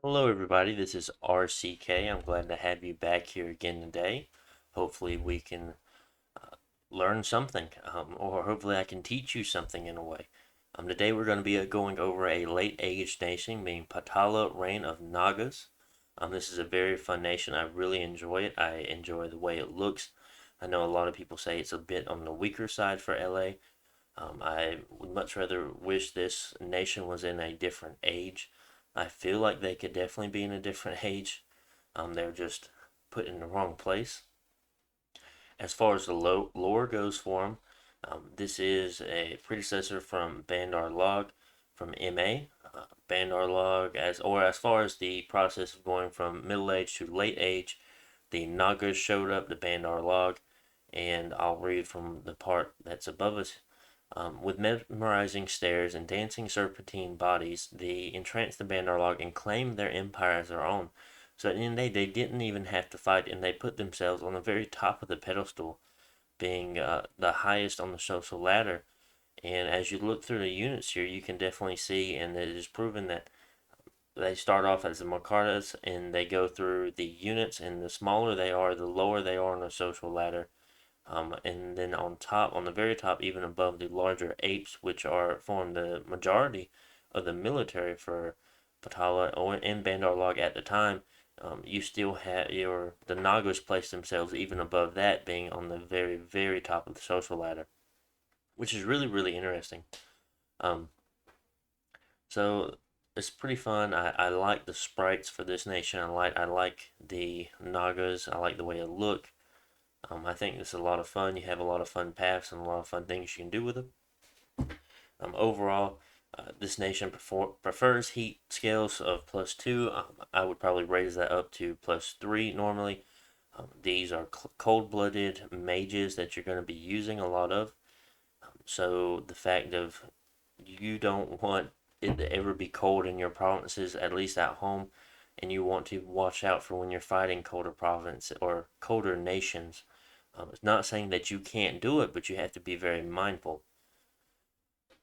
Hello, everybody. This is RCK. I'm glad to have you back here again today. Hopefully, we can learn something, or hopefully, I can teach you something in a way. Today, we're going to be going over a late age nation, being Patala, reign of Nagas. This is a very fun nation. I really enjoy it. I enjoy the way it looks. I know a lot of people say it's a bit on the weaker side for LA. I would much rather wish this nation was in a different age. I feel like they could definitely be in a different age. They're just put in the wrong place. As far as the lore goes for them, this is a predecessor from Bandar Log from MA. Bandar Log, as far as the process of going from middle age to late age, the Nagas showed up to Bandar Log, and I'll read from the part that's above us. With mesmerizing stares and dancing serpentine bodies, they entranced the Bandarlog and claimed their empire as their own. So at the end of the day, they didn't even have to fight, and they put themselves on the very top of the pedestal, being the highest on the social ladder. And as you look through the units here, you can definitely see, and it is proven that they start off as the Makartas, and they go through the units, and the smaller they are, the lower they are on the social ladder. And then on top, on the very top, even above the larger apes, which are form the majority of the military for Patala or in Bandar Log at the time, you still have the Nagas place themselves even above that, being on the very very top of the social ladder, which is really really interesting. Um, so it's pretty fun. I like the sprites for this nation. I like the Nagas. I like the way it look. I think it's a lot of fun. You have a lot of fun paths and a lot of fun things you can do with them. Overall, this nation prefers heat scales of +2. I would probably raise that up to +3 normally. These are cold-blooded mages that you're going to be using a lot of. So the fact of you don't want it to ever be cold in your provinces, at least at home, and you want to watch out for when you're fighting colder provinces or colder nations. It's not saying that you can't do it, but you have to be very mindful.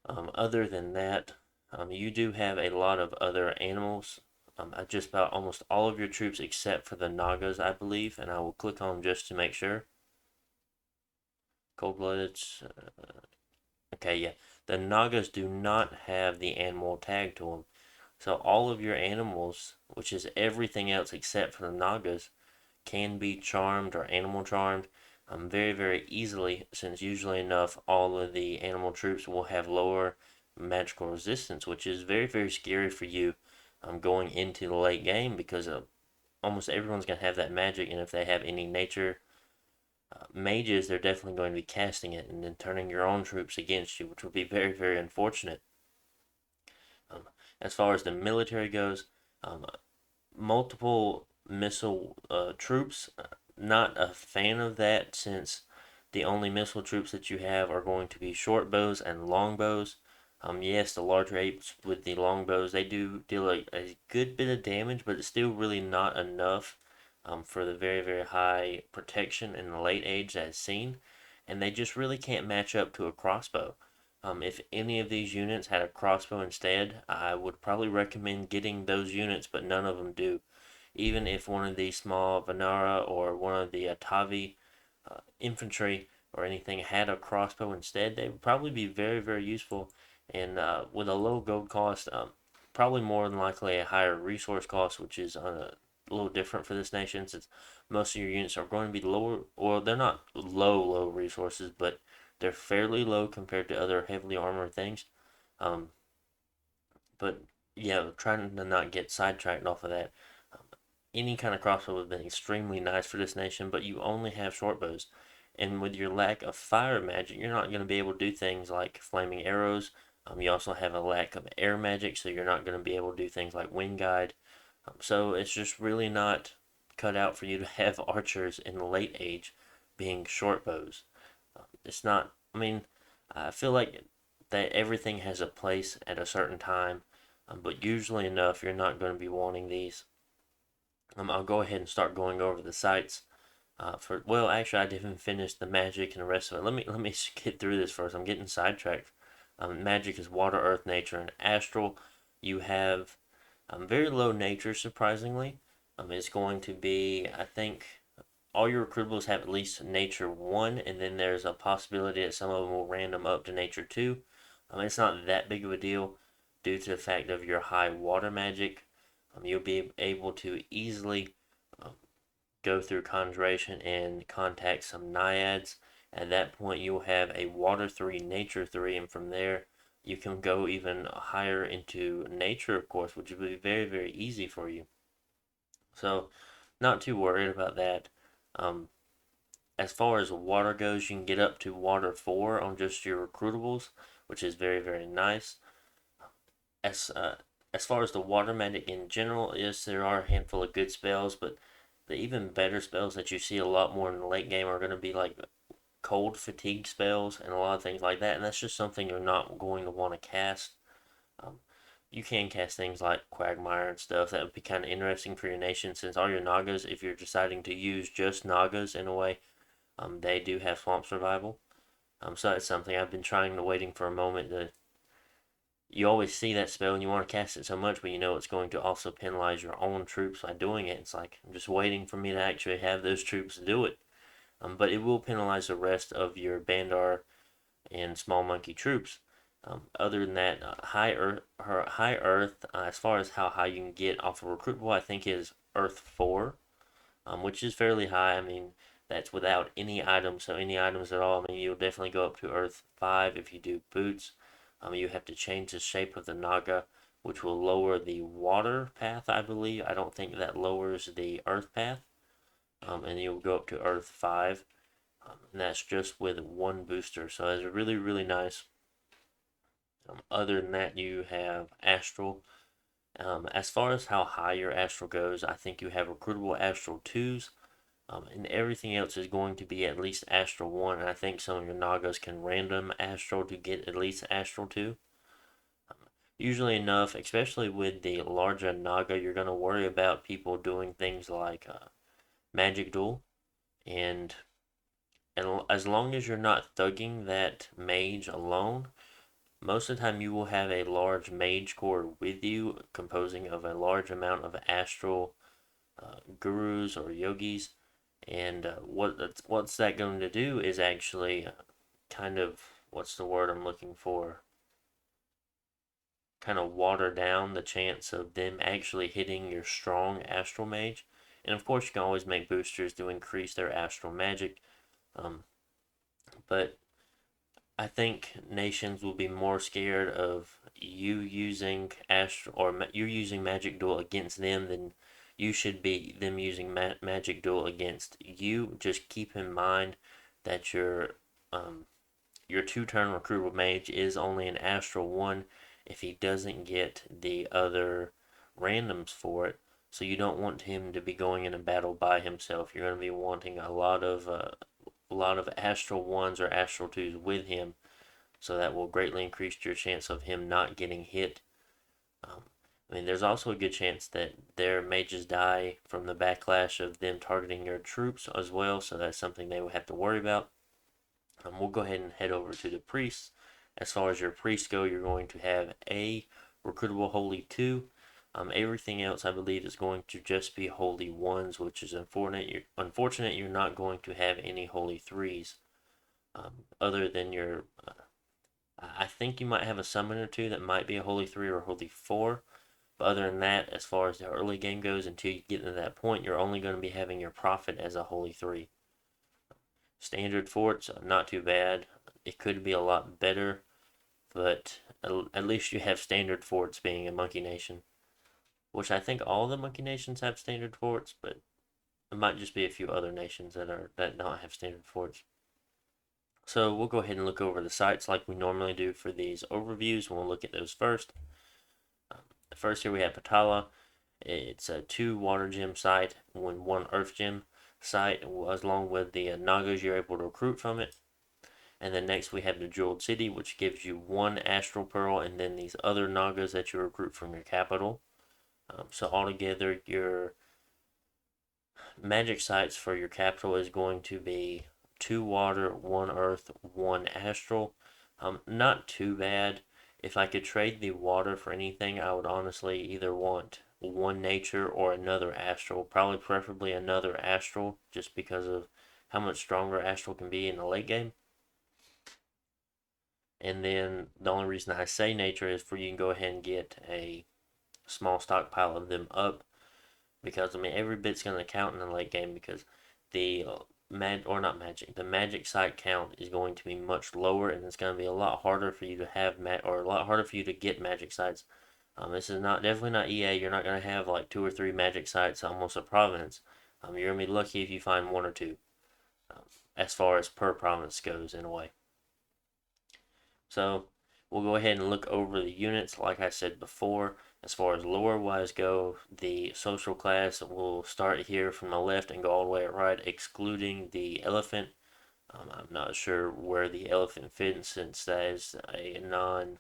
Other than that, you do have a lot of other animals. Just about almost all of your troops except for the Nagas, I believe, and I will click on them just to make sure. Cold-bloodeds. Okay, yeah. The Nagas do not have the animal tag to them. So all of your animals, which is everything else except for the Nagas, can be charmed or animal charmed very, very easily, since usually enough all of the animal troops will have lower magical resistance, which is very, very scary for you going into the late game because almost everyone's going to have that magic, and if they have any nature mages, they're definitely going to be casting it and then turning your own troops against you, which would be very, very unfortunate. Um, as far as the military goes, um, multiple missile troops. Not a fan of that since the only missile troops that you have are going to be short bows and long bows. Yes, the larger apes with the long bows, they do deal a good bit of damage, but it's still really not enough for the very, very high protection in the late age as seen. And they just really can't match up to a crossbow. If any of these units had a crossbow instead, I would probably recommend getting those units, but none of them do. Even if one of the small Vanara or one of the atavi infantry or anything had a crossbow instead, they would probably be very, very useful. And with a low gold cost, probably more than likely a higher resource cost, which is a little different for this nation since most of your units are going to be lower, or they're not low resources, but they're fairly low compared to other heavily armored things. Um, but yeah, trying to not get sidetracked off of that. Um, any kind of crossbow would have been extremely nice for this nation, but you only have short bows. And with your lack of fire magic, you're not going to be able to do things like flaming arrows. You also have a lack of air magic, so you're not going to be able to do things like wind guide. So it's just really not cut out for you to have archers in the late age being short bows. It's not, I mean, I feel like that everything has a place at a certain time, but usually enough, you're not going to be wanting these. I'll go ahead and start going over the sites. Well, actually, I didn't finish the magic and the rest of it. Let me get through this first. I'm getting sidetracked. Magic is water, earth, nature, and astral. You have Very low nature, surprisingly. It's going to be, I think, all your recruitables have at least nature 1, and then there's a possibility that some of them will random up to nature 2. It's not that big of a deal due to the fact of your high water magic. You'll be able to easily um, go through conjuration and contact some naiads. At that point, you'll have a water 3, nature 3, and from there, you can go even higher into nature, of course, which will be very, very easy for you. So, not too worried about that. Um, as far as water goes, you can get up to water 4 on just your recruitables, which is very, very nice. As uh, as far as the water magic in general, yes, there are a handful of good spells, but the even better spells that you see a lot more in the late game are going to be like cold fatigue spells and a lot of things like that, and that's just something you're not going to want to cast. Um, you can cast things like Quagmire and stuff. That would be kind of interesting for your nation, since all your Nagas, if you're deciding to use just Nagas in a way, they do have Swamp Survival. So that's something I've been waiting for a moment to. You always see that spell and you want to cast it so much, but you know it's going to also penalize your own troops by doing it. It's like, I'm just waiting for me to actually have those troops do it. But it will penalize the rest of your Bandar and small monkey troops. Other than that, high Earth, as far as how high you can get off of recruitable, I think is Earth 4, which is fairly high. I mean, that's without any items, so any items at all. I mean, you'll definitely go up to Earth 5 if you do boots. You have to change the shape of the Naga, which will lower the water path, I believe. I don't think that lowers the Earth path. And you'll go up to Earth 5. And that's just with one booster, so it's really, really nice. Other than that, you have Astral. As far as how high your Astral goes, I think you have recruitable Astral 2s, and everything else is going to be at least Astral 1. And I think some of your Nagas can random Astral to get at least Astral 2. Usually enough, especially with the larger Naga, you're going to worry about people doing things like Magic Duel. And, and as long as you're not thugging that mage alone, most of the time you will have a large mage core with you, composing of a large amount of astral gurus or yogis. And what's that going to do is actually kind of, what's the word I'm looking for? Kind of water down the chance of them actually hitting your strong astral mage. And of course, you can always make boosters to increase their astral magic. Um, but I think nations will be more scared of you using astral or you using magic duel against them than you should be them using magic duel against you. Just keep in mind that your 2-turn recruitable mage is only an astral 1 if he doesn't get the other randoms for it. So you don't want him to be going in a battle by himself. You're going to be wanting a lot of astral 1s or astral 2s with him, so that will greatly increase your chance of him not getting hit. Um, I mean, there's also a good chance that their mages die from the backlash of them targeting your troops as well, so that's something they will have to worry about. We'll go ahead and head over to the priests. As far as your priests go, you're going to have a recruitable holy 2. Everything else, I believe, is going to just be holy 1s, which is unfortunate. You're not going to have any holy 3s, other than your. I think you might have a summon or two that might be a holy 3 or a holy 4. But other than that, as far as the early game goes, until you get to that point, you're only going to be having your prophet as a holy 3. Standard forts, not too bad. It could be a lot better, but at least you have standard forts being a monkey nation, which I think all the monkey nations have standard forts, but it might just be a few other nations that don't have standard forts. So we'll go ahead and look over the sites like we normally do for these overviews. We'll look at those first. First here we have Patala. It's a 2 water gem site and 1 earth gem site, along with the Nagas you're able to recruit from it. And then next we have the Jeweled City, which gives you 1 Astral Pearl, and then these other Nagas that you recruit from your capital. So altogether, your magic sites for your capital is going to be 2 water, 1 earth, 1 astral. Not too bad. If I could trade the water for anything, I would honestly either want one nature or another astral, probably preferably another astral, just because of how much stronger astral can be in the late game. And then the only reason I say nature is for you can go ahead and get a small stockpile of them up, because I mean every bit's going to count in the late game, because the the magic site count is going to be much lower, and it's going to be a lot harder for you to have or a lot harder for you to get magic sites. This is not definitely not EA. You're not going to have like 2 or 3 magic sites almost a province. You're going to be lucky if you find 1 or 2, um, as far as per province goes in a way. So we'll go ahead and look over the units. Like I said before, as far as lore wise go, the social class will start here from the left and go all the way right, excluding the elephant. I'm not sure where the elephant fits, since that is a non.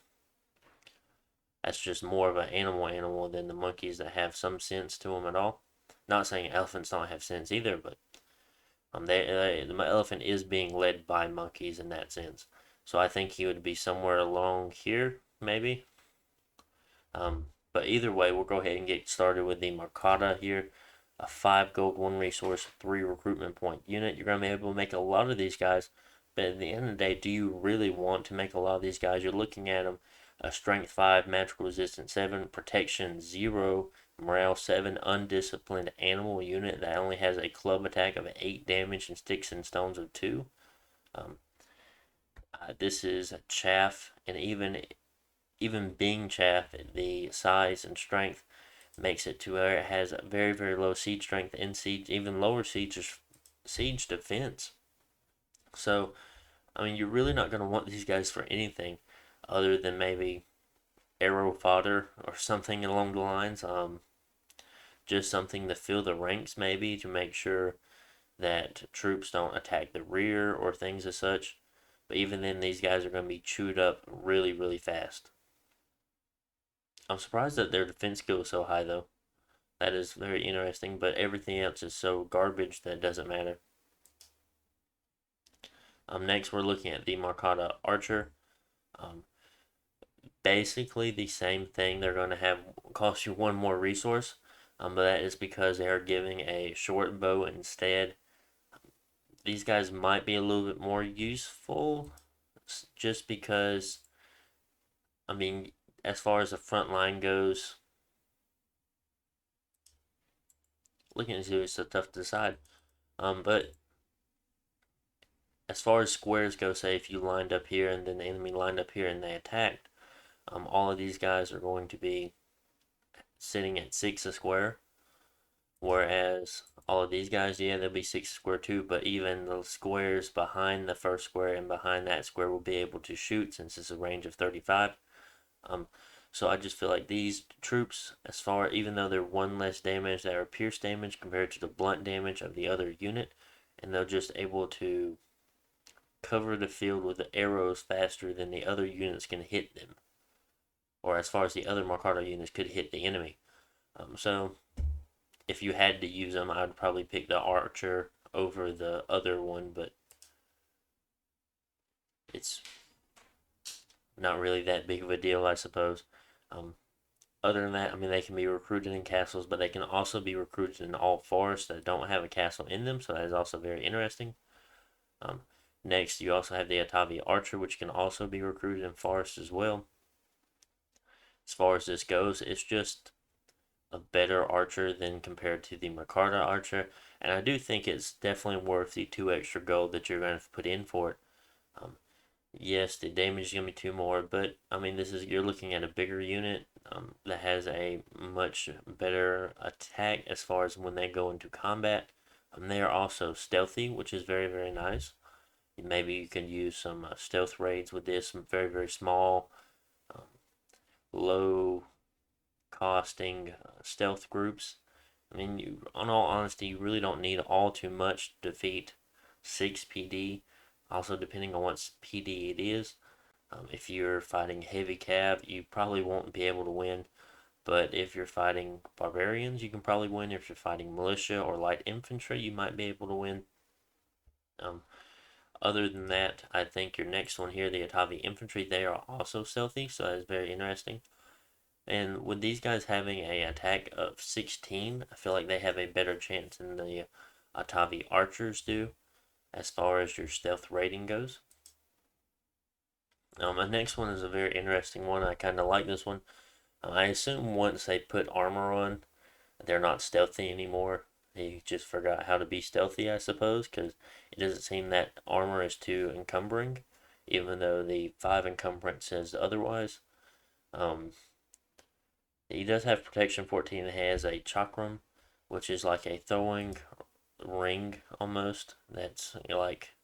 That's just more of an animal than the monkeys that have some sense to them at all. Not saying elephants don't have sense either, but the elephant is being led by monkeys in that sense. So I think he would be somewhere along here, maybe. But either way, we'll go ahead and get started with the Mercata here. A 5 gold, 1 resource, 3 recruitment point unit. You're going to be able to make a lot of these guys, but at the end of the day, do you really want to make a lot of these guys? You're looking at them: a strength 5, magical resistance 7, protection 0, morale 7, undisciplined animal unit that only has a club attack of 8 damage and sticks and stones of 2. Um, this is chaff, and even being chaff, the size and strength makes it to where it has a very, very low siege strength and siege, even lower siege defense. So, I mean, you're really not going to want these guys for anything other than maybe arrow fodder or something along the lines. Just something to fill the ranks, maybe, to make sure that troops don't attack the rear or things as such. But even then, these guys are going to be chewed up really, really fast. I'm surprised that their defense skill is so high, though. That is very interesting, but everything else is so garbage that it doesn't matter. Next, we're looking at the Marcata Archer. Basically the same thing. They're going to have cost you 1 more resource, but that is because they are giving a short bow instead. These guys might be a little bit more useful, just because, I mean, as far as the front line goes, looking at it, it's so tough to decide. But as far as squares go, say if you lined up here and then the enemy lined up here and they attacked, all of these guys are going to be sitting at 6 a square, whereas all of these guys, yeah, they'll be 6 a square too, but even the squares behind the first square and behind that square will be able to shoot, since it's a range of 35. So I just feel like these troops, even though they're 1 less damage, they are pierce damage compared to the blunt damage of the other unit, and they're just able to cover the field with the arrows faster than the other units can hit them, or as far as the other Marcata units could hit the enemy. So if you had to use them, I'd probably pick the Archer over the other one, but it's not really that big of a deal, I suppose. Other than that, I mean, they can be recruited in castles, but they can also be recruited in all forests that don't have a castle in them, so that is also very interesting. Next, you also have the Atavi Archer, which can also be recruited in forests as well. As far as this goes, it's just a better archer than compared to the Mercata Archer, and I do think it's definitely worth the 2 extra gold that you're going to put in for it. Yes, the damage is going to be 2 more, but I mean, you're looking at a bigger unit that has a much better attack as far as when they go into combat. They are also stealthy, which is very, very nice. Maybe you can use some stealth raids with this, some very, very small, low costing stealth groups. I mean, in all honesty, you really don't need all too much to defeat 6 PD. Also, depending on what PD it is. If you're fighting heavy cav, you probably won't be able to win. But if you're fighting barbarians, you can probably win. If you're fighting militia or light infantry, you might be able to win. Other than that, I think your next one here, the Atavi infantry, they are also stealthy, so that is very interesting. And with these guys having a attack of 16, I feel like they have a better chance than the Atavi archers do as far as your stealth rating goes. My next one is a very interesting one. I kind of like this one. I assume once they put armor on, they're not stealthy anymore. They just forgot how to be stealthy, I suppose, because it doesn't seem that armor is too encumbering, even though the 5 encumbrance says otherwise. Um, he does have protection 14. It has a chakram, which is like a throwing ring almost. That's like,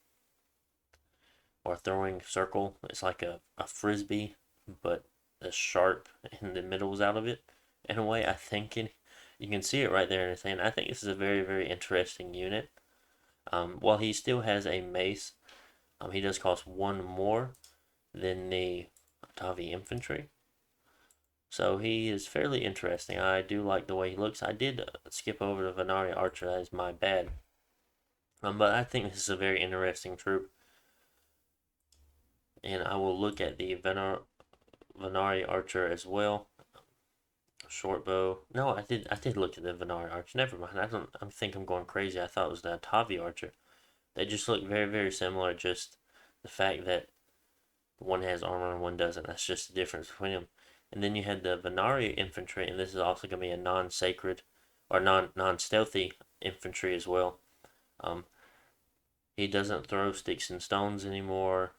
or throwing circle. It's like a frisbee, but the sharp in the middle's out of it. In a way, I think you can see it right there in his hand. I think this is a very, very interesting unit. While he still has a mace, he does cost 1 more than the Atavi infantry. So he is fairly interesting. I do like the way he looks. I did skip over the Vanara archer. That is my bad. But I think this is a very interesting troop. And I will look at the Vanari archer as well. Short bow. No, I did look at the Vanari archer. Never mind. I think I'm going crazy. I thought it was the Atavi archer. They just look very, very similar. Just the fact that one has armor and one doesn't. That's just the difference between them. And then you had the Vanari infantry, and this is also going to be a non-sacred or non-stealthy infantry as well. Um, he doesn't throw sticks and stones anymore.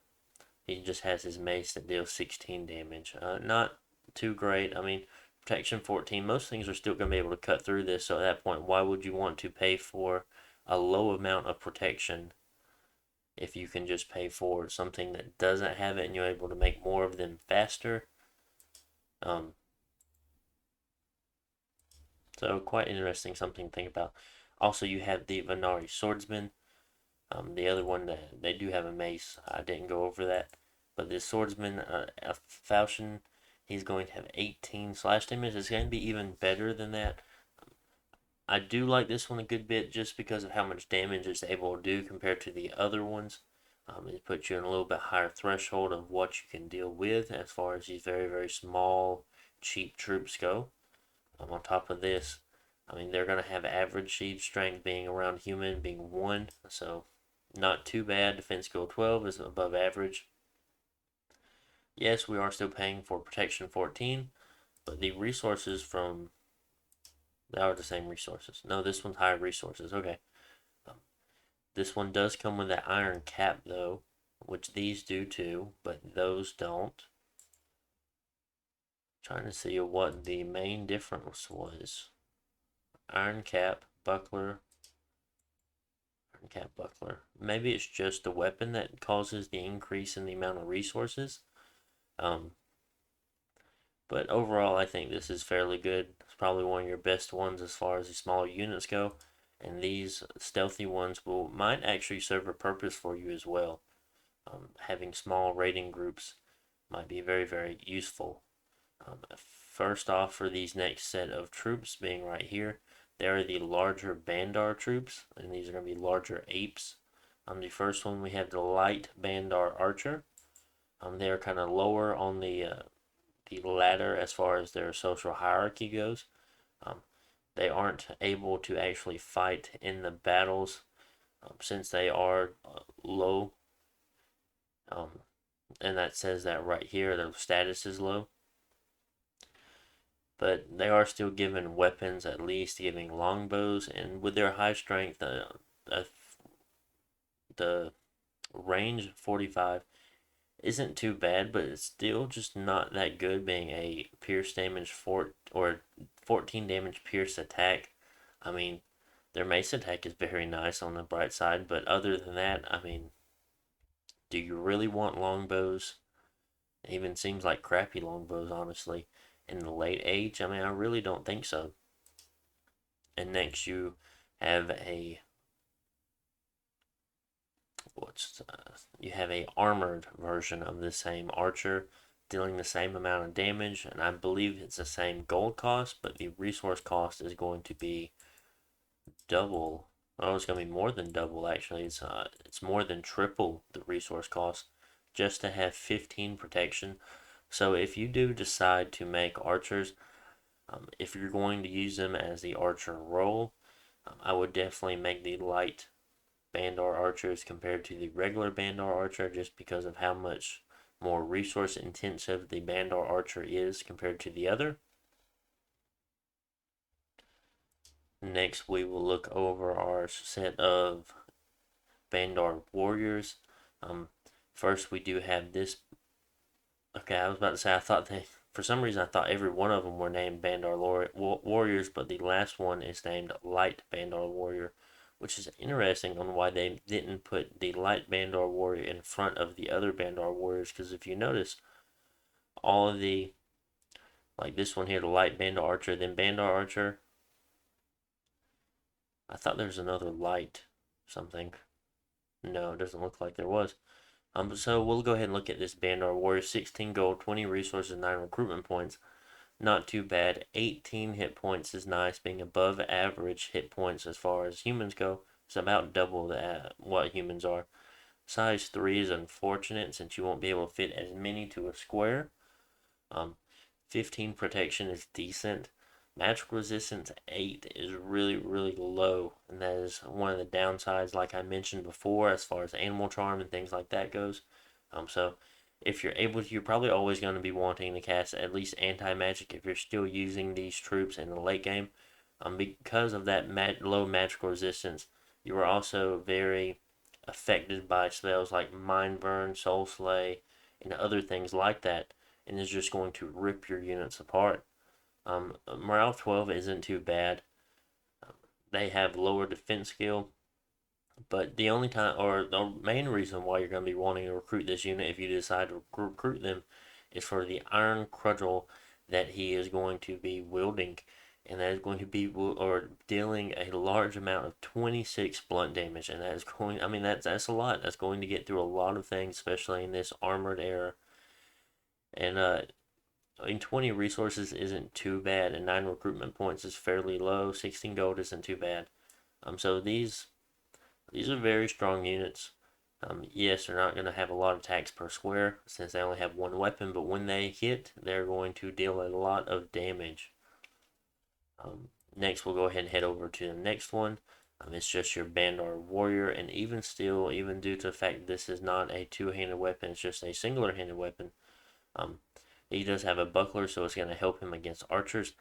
He just has his mace that deals 16 damage. Not too great. I mean, protection 14. Most things are still going to be able to cut through this. So at that point, why would you want to pay for a low amount of protection if you can just pay for something that doesn't have it and you're able to make more of them faster? Um, so quite interesting, something to think about. Also, you have the Vanari swordsman. The other one, they do have a mace. I didn't go over that. But this swordsman, a falchion, he's going to have 18 slash damage. It's going to be even better than that. I do like this one a good bit just because of how much damage it's able to do compared to the other ones. It puts you in a little bit higher threshold of what you can deal with as far as these very, very small, cheap troops go. On top of this, I mean, they're going to have average siege strength being around human, being 1. So not too bad. Defense skill 12 is above average. Yes, we are still paying for protection 14, but the resources from they are the same resources. No, this one's higher resources. Okay. Um, this one does come with that iron cap though, which these do too, but those don't. Trying to see what the main difference was. Iron cap, buckler, iron cap, buckler. Maybe it's just the weapon that causes the increase in the amount of resources. Um, but overall, I think this is fairly good. It's probably one of your best ones as far as the smaller units go. And these stealthy ones might actually serve a purpose for you as well. Having small raiding groups might be very, very useful. First off, for these next set of troops being right here, they are the larger Bandar troops, and these are going to be larger apes. The first one, we have the light Bandar archer. They are kind of lower on the ladder as far as their social hierarchy goes. Um, they aren't able to actually fight in the battles since they are low. And that says that right here, their status is low. But they are still given weapons, at least giving longbows, and with their high strength, the range 45 isn't too bad, but it's still just not that good, being a pierce damage 14 damage pierce attack. I mean, their mace attack is very nice on the bright side, but other than that, I mean, do you really want longbows? It even seems like crappy longbows, honestly, in the late age. I mean, I really don't think so. And next, you have a you have a armored version of the same archer, dealing the same amount of damage, and I believe it's the same gold cost, but the resource cost is going to be double. Oh, it's going to be more than double actually. It's more than triple the resource cost just to have 15 protection. So if you do decide to make archers, if you're going to use them as the archer role, I would definitely make the light Bandar archers compared to the regular Bandar archer just because of how much more resource intensive the Bandar archer is compared to the other. Next, we will look over our set of Bandar warriors. Um, First, we do have this. Okay, I was about to say I thought they, for some reason, I thought every one of them were named Bandar warriors, but the last one is named Light Bandar warrior, which is interesting on why they didn't put the Light Bandar warrior in front of the other Bandar warriors. Because if you notice, all of the, like this one here, the Light Bandar archer, then Bandar archer. I thought there was another light something. No, it doesn't look like there was. So we'll go ahead and look at this Bandar Warrior. 16 gold, 20 resources, 9 recruitment points. Not too bad. 18 hit points is nice, being above average hit points as far as humans go. It's about double what humans are. Size 3 is unfortunate since you won't be able to fit as many to a square. 15 protection is decent. Magic resistance 8 is really, really low, and that is one of the downsides, like I mentioned before, as far as animal charm and things like that goes. So if you're able to, you're probably always going to be wanting to cast at least anti-magic if you're still using these troops in the late game. Because of that low magical resistance, you are also very affected by spells like Mind Burn, Soul Slay, and other things like that, and is just going to rip your units apart. Morale 12 isn't too bad. They have lower defense skill, but the only time, or the main reason why you're going to be wanting to recruit this unit if you decide to recruit them is for the iron cudgel that he is going to be wielding, and that is going to be or dealing a large amount of 26 blunt damage, and that is going. I mean, that's a lot. That's going to get through a lot of things, especially in this armored era. And I mean, 20 resources isn't too bad, and 9 recruitment points is fairly low. 16 gold isn't too bad. So these are very strong units. Yes, they're not going to have a lot of attacks per square since they only have one weapon, but when they hit, they're going to deal a lot of damage. Next, we'll go ahead and head over to the next one. It's just your Bandar Warrior, and even still, even due to the fact that this is not a two-handed weapon, it's just a singular-handed weapon. He does have a buckler, so it's going to help him against archers.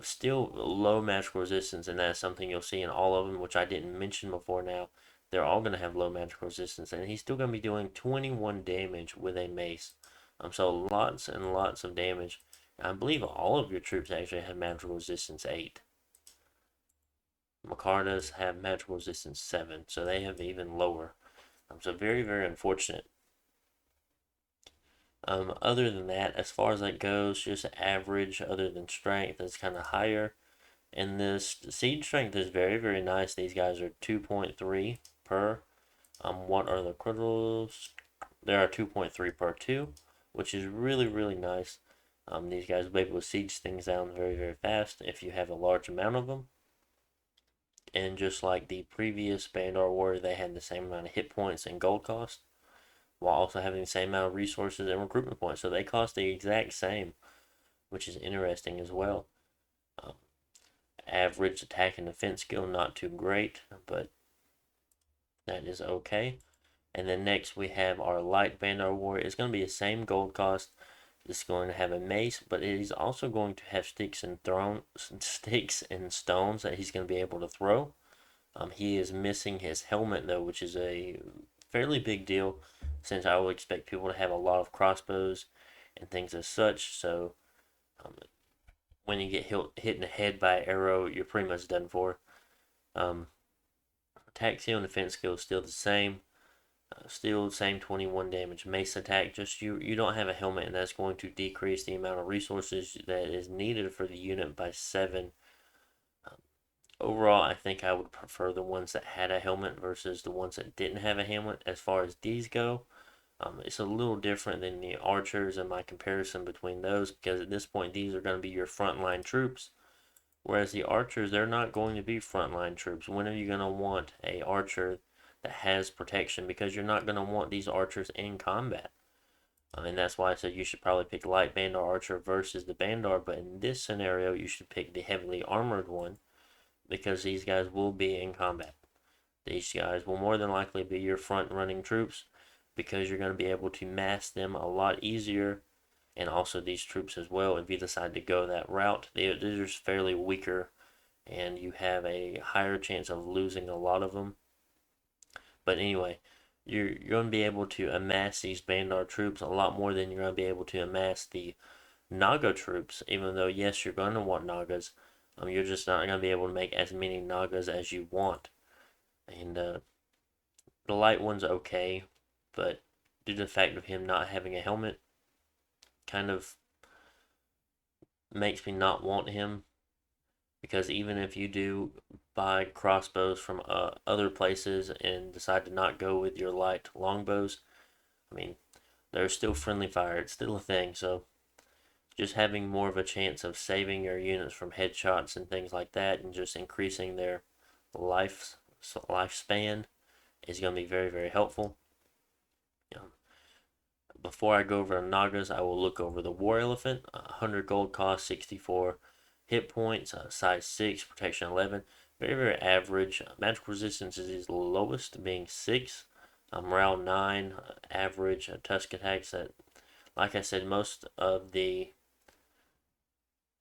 Still low magical resistance, and that's something you'll see in all of them, which I didn't mention before now. They're all going to have low magical resistance, and he's still going to be doing 21 damage with a mace. So lots and lots of damage. I believe all of your troops actually have magical resistance 8. Makar does have magical resistance 7, so they have even lower. So very, very unfortunate. Other than that, as far as that goes, just average. Other than strength, it's kind of higher. And this siege strength is very, very nice. These guys are 2.3 per. What are the criticals? There are 2.3 per 2, which is really, really nice. These guys will be able to siege things down very, very fast if you have a large amount of them. And just like the previous Bandar Warrior, they had the same amount of hit points and gold cost, while also having the same amount of resources and recruitment points. So they cost the exact same, which is interesting as well. Average attack and defense skill, not too great, but that is okay. And then next we have our light Bandar Warrior. It's going to be the same gold cost. It's going to have a mace, but it is also going to have sticks and stones that he's going to be able to throw. He is missing his helmet though, which is a fairly big deal since I would expect people to have a lot of crossbows and things as such. So when you get hit in the head by an arrow, you're pretty much done for. Attack skill and defense skill is still the same. Still the same 21 damage. Mace attack, just you don't have a helmet, and that's going to decrease the amount of resources that is needed for the unit by 7. Overall, I think I would prefer the ones that had a helmet versus the ones that didn't have a helmet as far as these go. It's a little different than the archers in my comparison between those because at this point these are going to be your frontline troops. Whereas the archers, they're not going to be frontline troops. When are you going to want a archer that has protection? Because you're not going to want these archers in combat. And that's why I said you should probably pick light Bandar Archer versus the Bandar, but in this scenario, you should pick the heavily armored one because these guys will be in combat. These guys will more than likely be your front running troops because you're going to be able to mass them a lot easier, and also these troops as well if you decide to go that route. They're just fairly weaker and you have a higher chance of losing a lot of them. But anyway, you're going to be able to amass these Bandar troops a lot more than you're going to be able to amass the Naga troops, even though, yes, you're going to want Nagas. You're just not going to be able to make as many Nagas as you want. And the light one's okay, but due to the fact of him not having a helmet, kind of makes me not want him. Because even if you do buy crossbows from other places and decide to not go with your light longbows, I mean, they're still friendly fire. It's still a thing. So just having more of a chance of saving your units from headshots and things like that, and just increasing their lifespan is going to be very, very helpful. Before I go over Nagas, I will look over the War Elephant. 100 gold cost, 64 hit points, size 6, protection 11. Very, very average. Magic resistance is his lowest, being 6. Morale 9, average. Tusk attacks that, like I said, most of the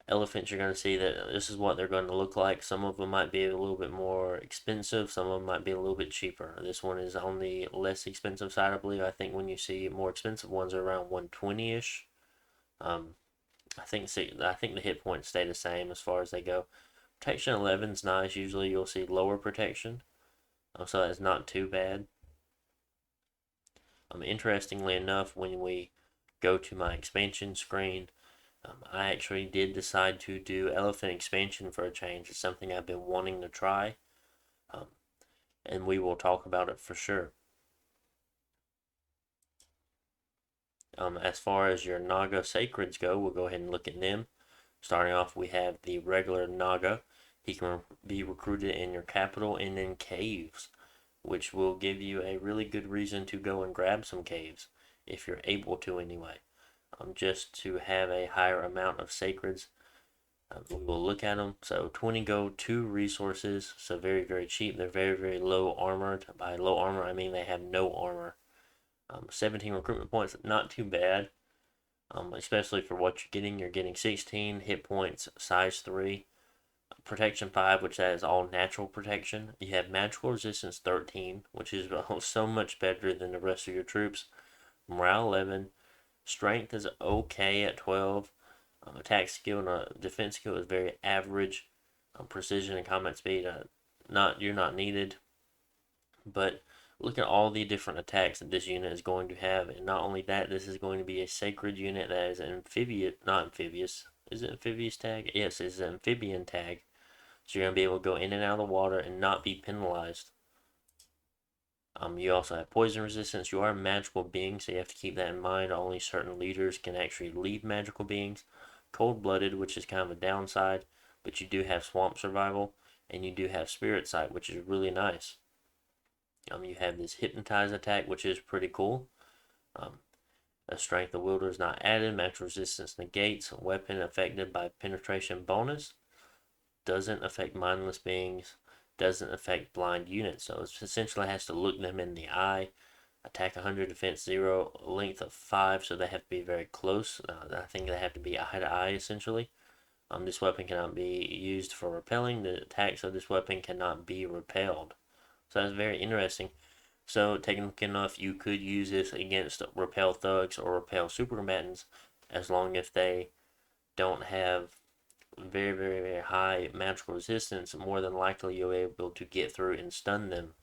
elephants you're going to see that this is what they're going to look like. Some of them might be a little bit more expensive, some of them might be a little bit cheaper. This one is on the less expensive side, I believe. I think when you see more expensive ones are around 120-ish. I think the hit points stay the same as far as they go. Protection 11 is nice. Usually you'll see lower protection, so that's not too bad. Interestingly enough, when we go to my expansion screen, I actually did decide to do elephant expansion for a change. It's something I've been wanting to try, and we will talk about it for sure. As far as your Naga Sacreds go, we'll go ahead and look at them. Starting off, we have the regular Naga. He can be recruited in your capital and in caves, which will give you a really good reason to go and grab some caves, if you're able to anyway. Just to have a higher amount of sacreds. We will look at them. So 20 gold, 2 resources, so very, very cheap. They're very, very low armored. By low armor, I mean they have no armor. 17 recruitment points, not too bad. Especially for what you're getting. You're getting 16 hit points, size 3. Protection 5, which that is all natural protection. You have magical resistance 13, which is so much better than the rest of your troops. Morale 11. Strength is okay at 12. Attack skill and defense skill is very average. Precision and combat speed, you're not needed. But look at all the different attacks that this unit is going to have, and not only that, this is going to be a sacred unit that is not amphibious. Is it amphibious tag? Yes, it's an amphibian tag. So you're going to be able to go in and out of the water and not be penalized. You also have poison resistance. You are a magical being, so you have to keep that in mind. Only certain leaders can actually lead magical beings. Cold-blooded, which is kind of a downside, but you do have swamp survival, and you do have spirit sight, which is really nice. You have this hypnotize attack, which is pretty cool. A strength of wielder is not added. Magical resistance negates. Weapon affected by penetration bonus. Doesn't affect mindless beings. Doesn't affect blind units. So it essentially has to look them in the eye. Attack 100, defense 0, length of 5, so they have to be very close. I think they have to be eye to eye essentially. This weapon cannot be used for repelling. The attacks of this weapon cannot be repelled. So that's very interesting. So technically enough, you could use this against repel thugs or repel super combatants, as long as they don't have very, very, very high magical resistance. More than likely, you'll be able to get through and stun them.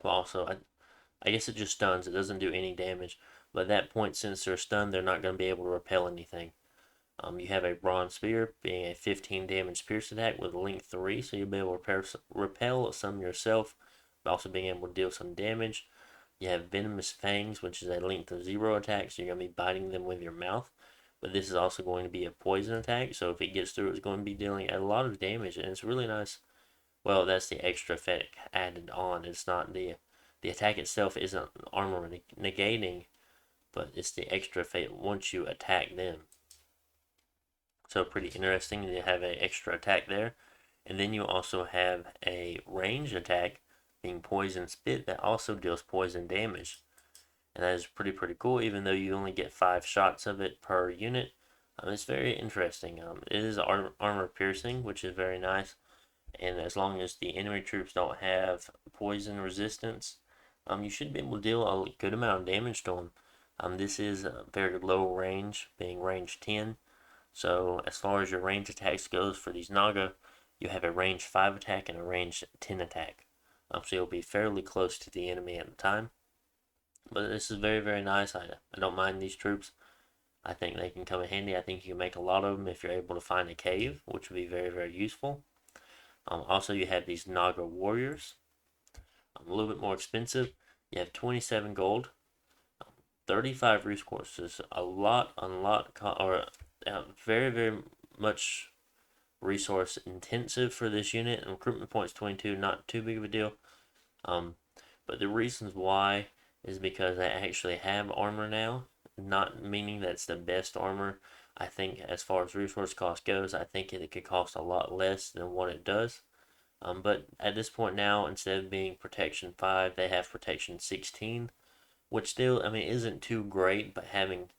But also, I guess it just stuns. It doesn't do any damage. But at that point, since they're stunned, they're not going to be able to repel anything. You have a bronze spear, being a 15 damage pierce attack with length 3, so you'll be able to repel some yourself, but also being able to deal some damage. You have venomous fangs, which is a length of 0 attack, so you're going to be biting them with your mouth. But this is also going to be a poison attack, so if it gets through, it's going to be dealing a lot of damage, and it's really nice. Well, that's the extra effect added on. It's not the attack itself isn't armor negating, but it's the extra fate once you attack them. So pretty interesting. You have an extra attack there. And then you also have a ranged attack, being Poison Spit, that also deals poison damage. And that is pretty cool, even though you only get 5 shots of it per unit. It's very interesting. It is armor piercing, which is very nice. And as long as the enemy troops don't have poison resistance, you should be able to deal a good amount of damage to them. This is a very low range, being range 10. So as far as your range attacks goes for these Naga, you have a range 5 attack and a range 10 attack. So you'll be fairly close to the enemy at the time. But this is very nice. I don't mind these troops. I think they can come in handy. I think you can make a lot of them if you're able to find a cave, which would be very useful. Also, you have these Naga warriors. A little bit more expensive. You have 27 gold, 35 resources. A lot, or very much resource intensive for this unit. And recruitment points 22, not too big of a deal. But the reasons why is because they actually have armor now. Not meaning that's the best armor. I think as far as resource cost goes, I think it could cost a lot less than what it does. But at this point now, instead of being protection 5, they have protection 16, which still, isn't too great, but having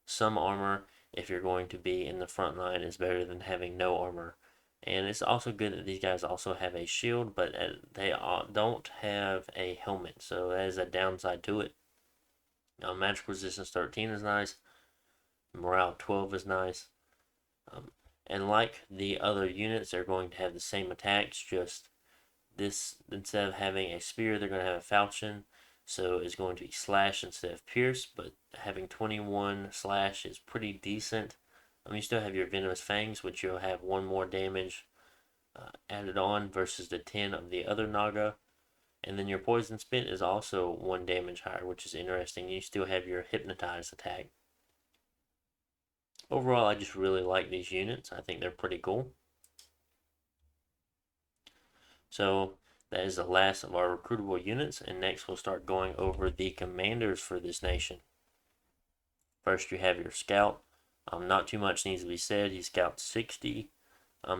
some armor if you're going to be in the front line is better than having no armor. And it's also good that these guys also have a shield, but they don't have a helmet, so that is a downside to it. Magic resistance 13 is nice. Morale 12 is nice. And like the other units, they're going to have the same attacks, just this, instead of having a spear, they're going to have a falchion. So it's going to be slash instead of pierce, but having 21 slash is pretty decent. You still have your venomous fangs, which you'll have 1 more damage added on versus the 10 of the other Naga. And then your poison spit is also 1 damage higher, which is interesting. You still have your hypnotize attack. Overall, I just really like these units. I think they're pretty cool. So that is the last of our recruitable units, and next we'll start going over the commanders for this nation. First, you have your scout. Not too much needs to be said. He's scout 60.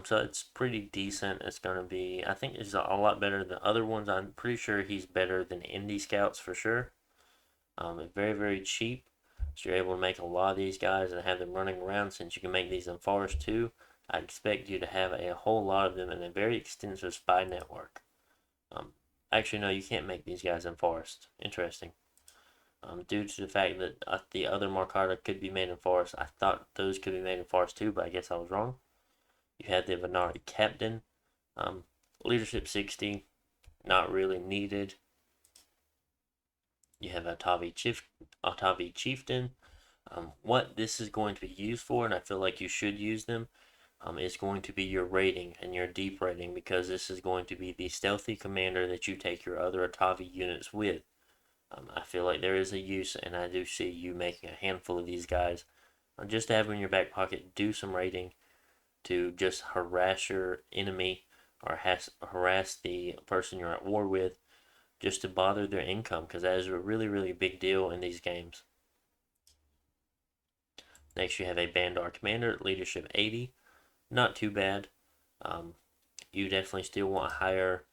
So it's pretty decent. It's going to be, I think it's a lot better than other ones. I'm pretty sure he's better than indie scouts for sure. It's very cheap. So you're able to make a lot of these guys and have them running around. Since you can make these in forest too, I expect you to have a whole lot of them in a very extensive spy network. Actually, no, you can't make these guys in forest. Interesting. Due to the fact that the other Markata could be made in forest, I thought those could be made in forest too, but I guess I was wrong. You have the Vanara captain. Leadership 60, not really needed. You have atavi chieftain. What this is going to be used for, and I feel like you should use them, is going to be your raiding and your deep raiding, because this is going to be the stealthy commander that you take your other atavi units with. I feel like there is a use, and I do see you making a handful of these guys just to have in your back pocket. Do some raiding to just harass your enemy or harass the person you're at war with, just to bother their income, because that is a really big deal in these games. Next, you have a Bandar commander, leadership 80. Not too bad. You definitely still want higher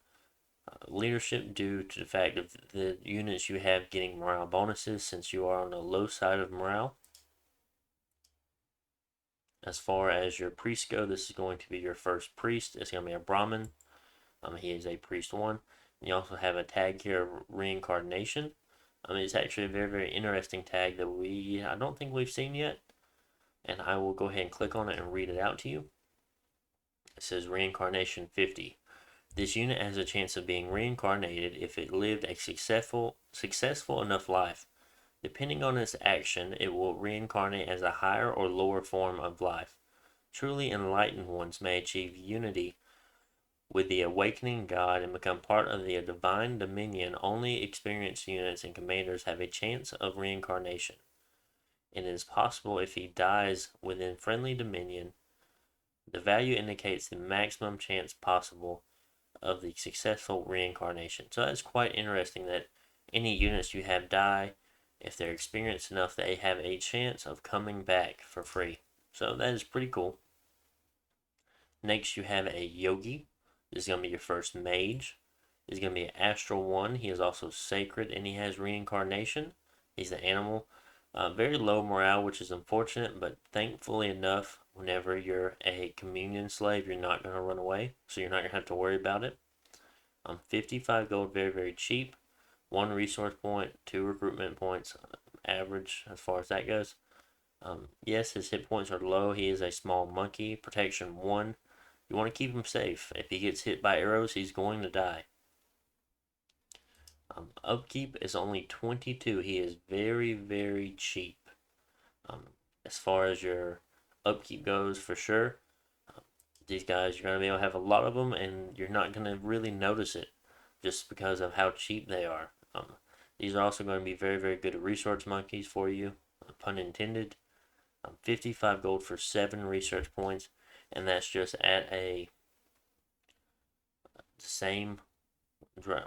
leadership due to the fact of the units you have getting morale bonuses, since you are on the low side of morale. As far as your priests go, this is going to be your first priest. It's going to be a Brahmin. He is a priest 1. You also have a tag here of reincarnation. It's actually a very interesting tag that I don't think we've seen yet. And I will go ahead and click on it and read it out to you. It says reincarnation 50. This unit has a chance of being reincarnated if it lived a successful enough life. Depending on its action, it will reincarnate as a higher or lower form of life. Truly enlightened ones may achieve unity with the awakening God and become part of the divine dominion. Only experienced units and commanders have a chance of reincarnation. It is possible if he dies within friendly dominion. The value indicates the maximum chance possible of the successful reincarnation. So that's quite interesting that any units you have die, if they're experienced enough, they have a chance of coming back for free. So that is pretty cool. Next, you have a Yogi. This is going to be your first mage. This is going to be an Astral 1. He is also sacred, and he has reincarnation. He's the animal. Very low morale, which is unfortunate, but thankfully enough, whenever you're a communion slave, you're not going to run away, so you're not going to have to worry about it. 55 gold, very, very cheap. 1 resource point, 2 recruitment points, average as far as that goes. Yes, his hit points are low. He is a small monkey. Protection 1. You want to keep him safe. If he gets hit by arrows, he's going to die. Upkeep is only 22. He is very, very cheap. As far as your upkeep goes, for sure. These guys, you're going to be able to have a lot of them, and you're not going to really notice it just because of how cheap they are. These are also going to be very, very good research monkeys for you, pun intended. 55 gold for 7 research points, and that's just at a same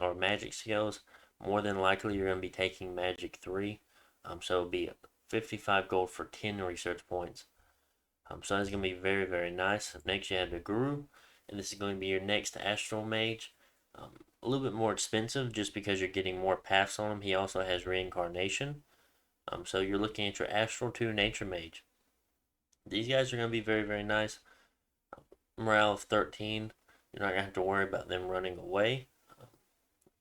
or magic skills. More than likely, you're going to be taking magic 3, so it'll be 55 gold for 10 research points. So that's going to be very, very nice. Next, you have the Guru, and this is going to be your next Astral Mage. A little bit more expensive just because you're getting more paths on him. He also has reincarnation. So you're looking at your Astral 2 Nature Mage. These guys are going to be very, very nice. Morale of 13. You're not going to have to worry about them running away.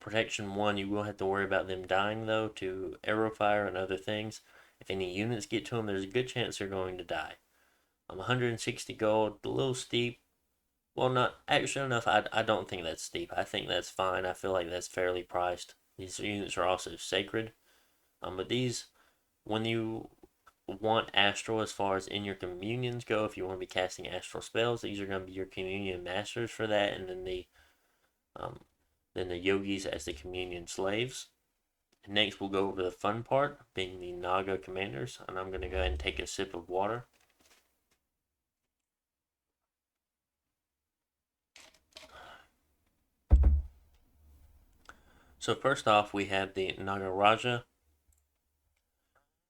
Protection 1, you will have to worry about them dying, though, to arrow fire and other things. If any units get to them, there's a good chance they're going to die. 160 gold, a little steep. Well, not actually enough. I don't think that's steep. I think that's fine. I feel like that's fairly priced. These units are also sacred. But these, when you want astral as far as in your communions go, if you want to be casting astral spells, these are going to be your communion masters for that, and then the yogis as the communion slaves. Next, we'll go over the fun part, being the Naga commanders, and I'm going to go ahead and take a sip of water. So first off, we have the Nagaraja,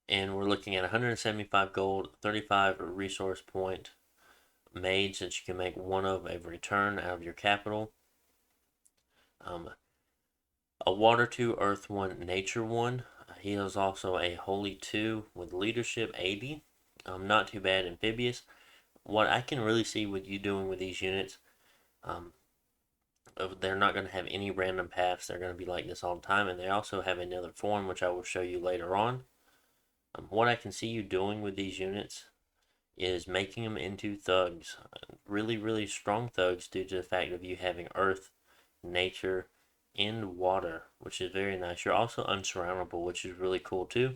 and we're looking at 175 gold, 35 resource point mage that you can make 1 of every turn out of your capital. A water 2, earth 1, nature 1. He is also a holy 2 with leadership 80. Not too bad amphibious. What I can really see with you doing with these units, they're not going to have any random paths. They're going to be like this all the time, and they also have another form, which I will show you later on. What I can see you doing with these units is making them into thugs. Really, really strong thugs due to the fact of you having earth, nature, and water, which is very nice. You're also unsurroundable, which is really cool too.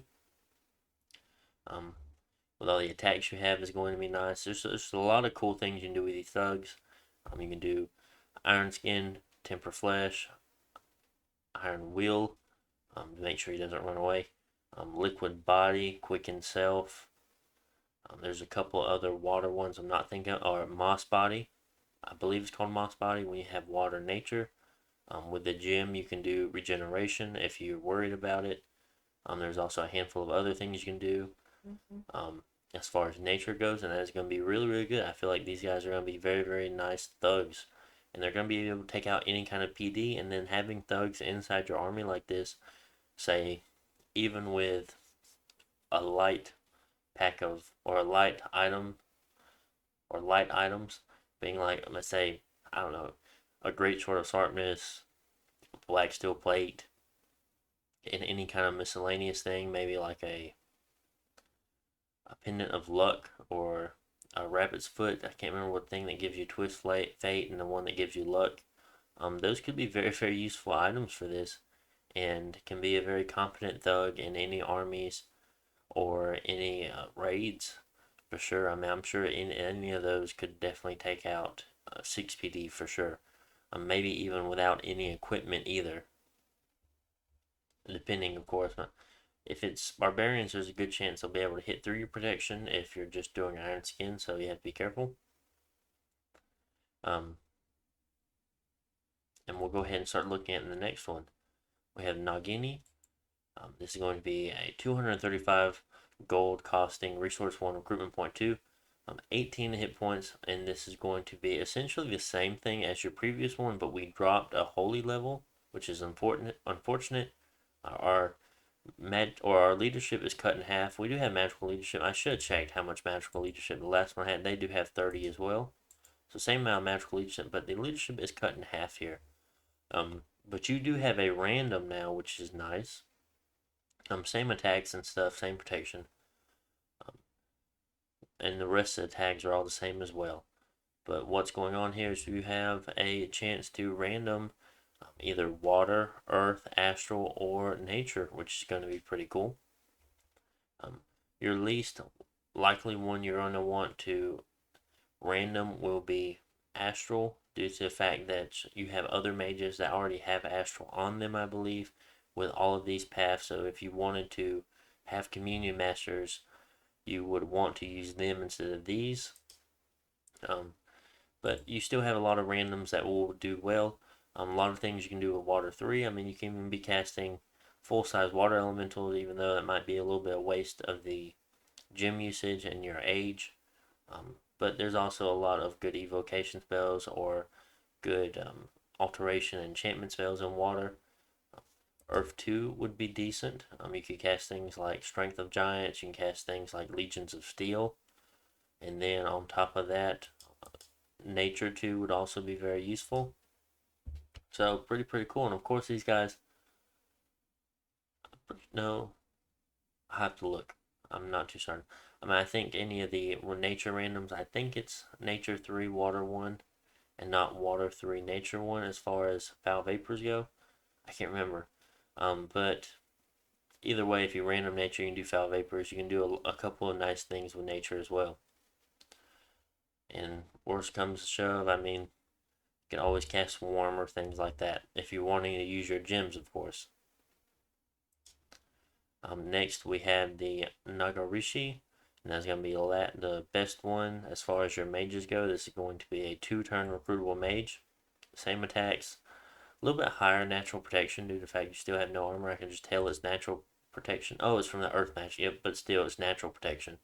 With all the attacks you have is going to be nice. There's a lot of cool things you can do with these thugs. You can do Iron Skin, Temper Flesh, Iron Will, to make sure he doesn't run away. Liquid Body, Quicken Self. There's a couple other water ones I'm not thinking of, or Moss Body. I believe it's called Moss Body when you have water nature. With the gym, you can do regeneration if you're worried about it. There's also a handful of other things you can do. As far as nature goes, and that is going to be really, really good. I feel like these guys are going to be very, very nice thugs, and they're going to be able to take out any kind of PD, and then having thugs inside your army like this, say, even with a light pack of, or a light item, or light items, being like, let's say, I don't know, a great sword of sharpness, black steel plate, and any kind of miscellaneous thing, maybe like a pendant of luck or a rabbit's foot. I can't remember what thing that gives you twist fate and the one that gives you luck. Those could be very, very useful items for this, and can be a very competent thug in any armies or any raids for sure. I'm sure any of those could definitely take out 6 PD for sure. Maybe even without any equipment either, depending, of course. If it's barbarians, there's a good chance they'll be able to hit through your protection if you're just doing Iron Skin, so you have to be careful. And we'll go ahead and start looking at the next one. We have Nagini. This is going to be a 235 gold costing resource 1 recruitment point 2. 18 hit points, and this is going to be essentially the same thing as your previous one, but we dropped a holy level, which is important. Unfortunate. Our our leadership is cut in half. We do have magical leadership. I should have checked how much magical leadership the last one had. They do have 30 as well, so same amount of magical leadership, but the leadership is cut in half here. But you do have a random now, which is nice. Same attacks and stuff, same protection, and the rest of the tags are all the same as well. But what's going on here is you have a chance to random either water, earth, astral, or nature, which is going to be pretty cool. Your least likely one you're going to want to random will be astral, due to the fact that you have other mages that already have astral on them, I believe, with all of these paths. So if you wanted to have communion masters, you would want to use them instead of these. But you still have a lot of randoms that will do well. A lot of things you can do with water 3. I mean, you can even be casting full-size water elementals, even though that might be a little bit of waste of the gem usage and your age. But there's also a lot of good evocation spells or good alteration and enchantment spells in water. Earth 2 would be decent. You could cast things like Strength of Giants, you can cast things like Legions of Steel, and then on top of that, Nature 2 would also be very useful. So pretty cool. And of course these guys, no, I have to look. I'm not too certain. I mean, I think any of the nature randoms, I think it's Nature 3, Water 1, and not Water 3, Nature 1 as far as foul vapors go. I can't remember. But either way, if you random nature, you can do foul vapors. You can do a couple of nice things with nature as well. And worst comes to shove, I mean, you can always cast Swarm or things like that if you're wanting to use your gems, of course. Next, we have the Naga, and that's going to be the best one as far as your mages go. This is going to be a 2-turn recruitable mage. Same attacks, a little bit higher natural protection due to the fact you still have no armor. I can just tell it's natural protection. Oh, it's from the earth match. Yep, but still, it's natural protection.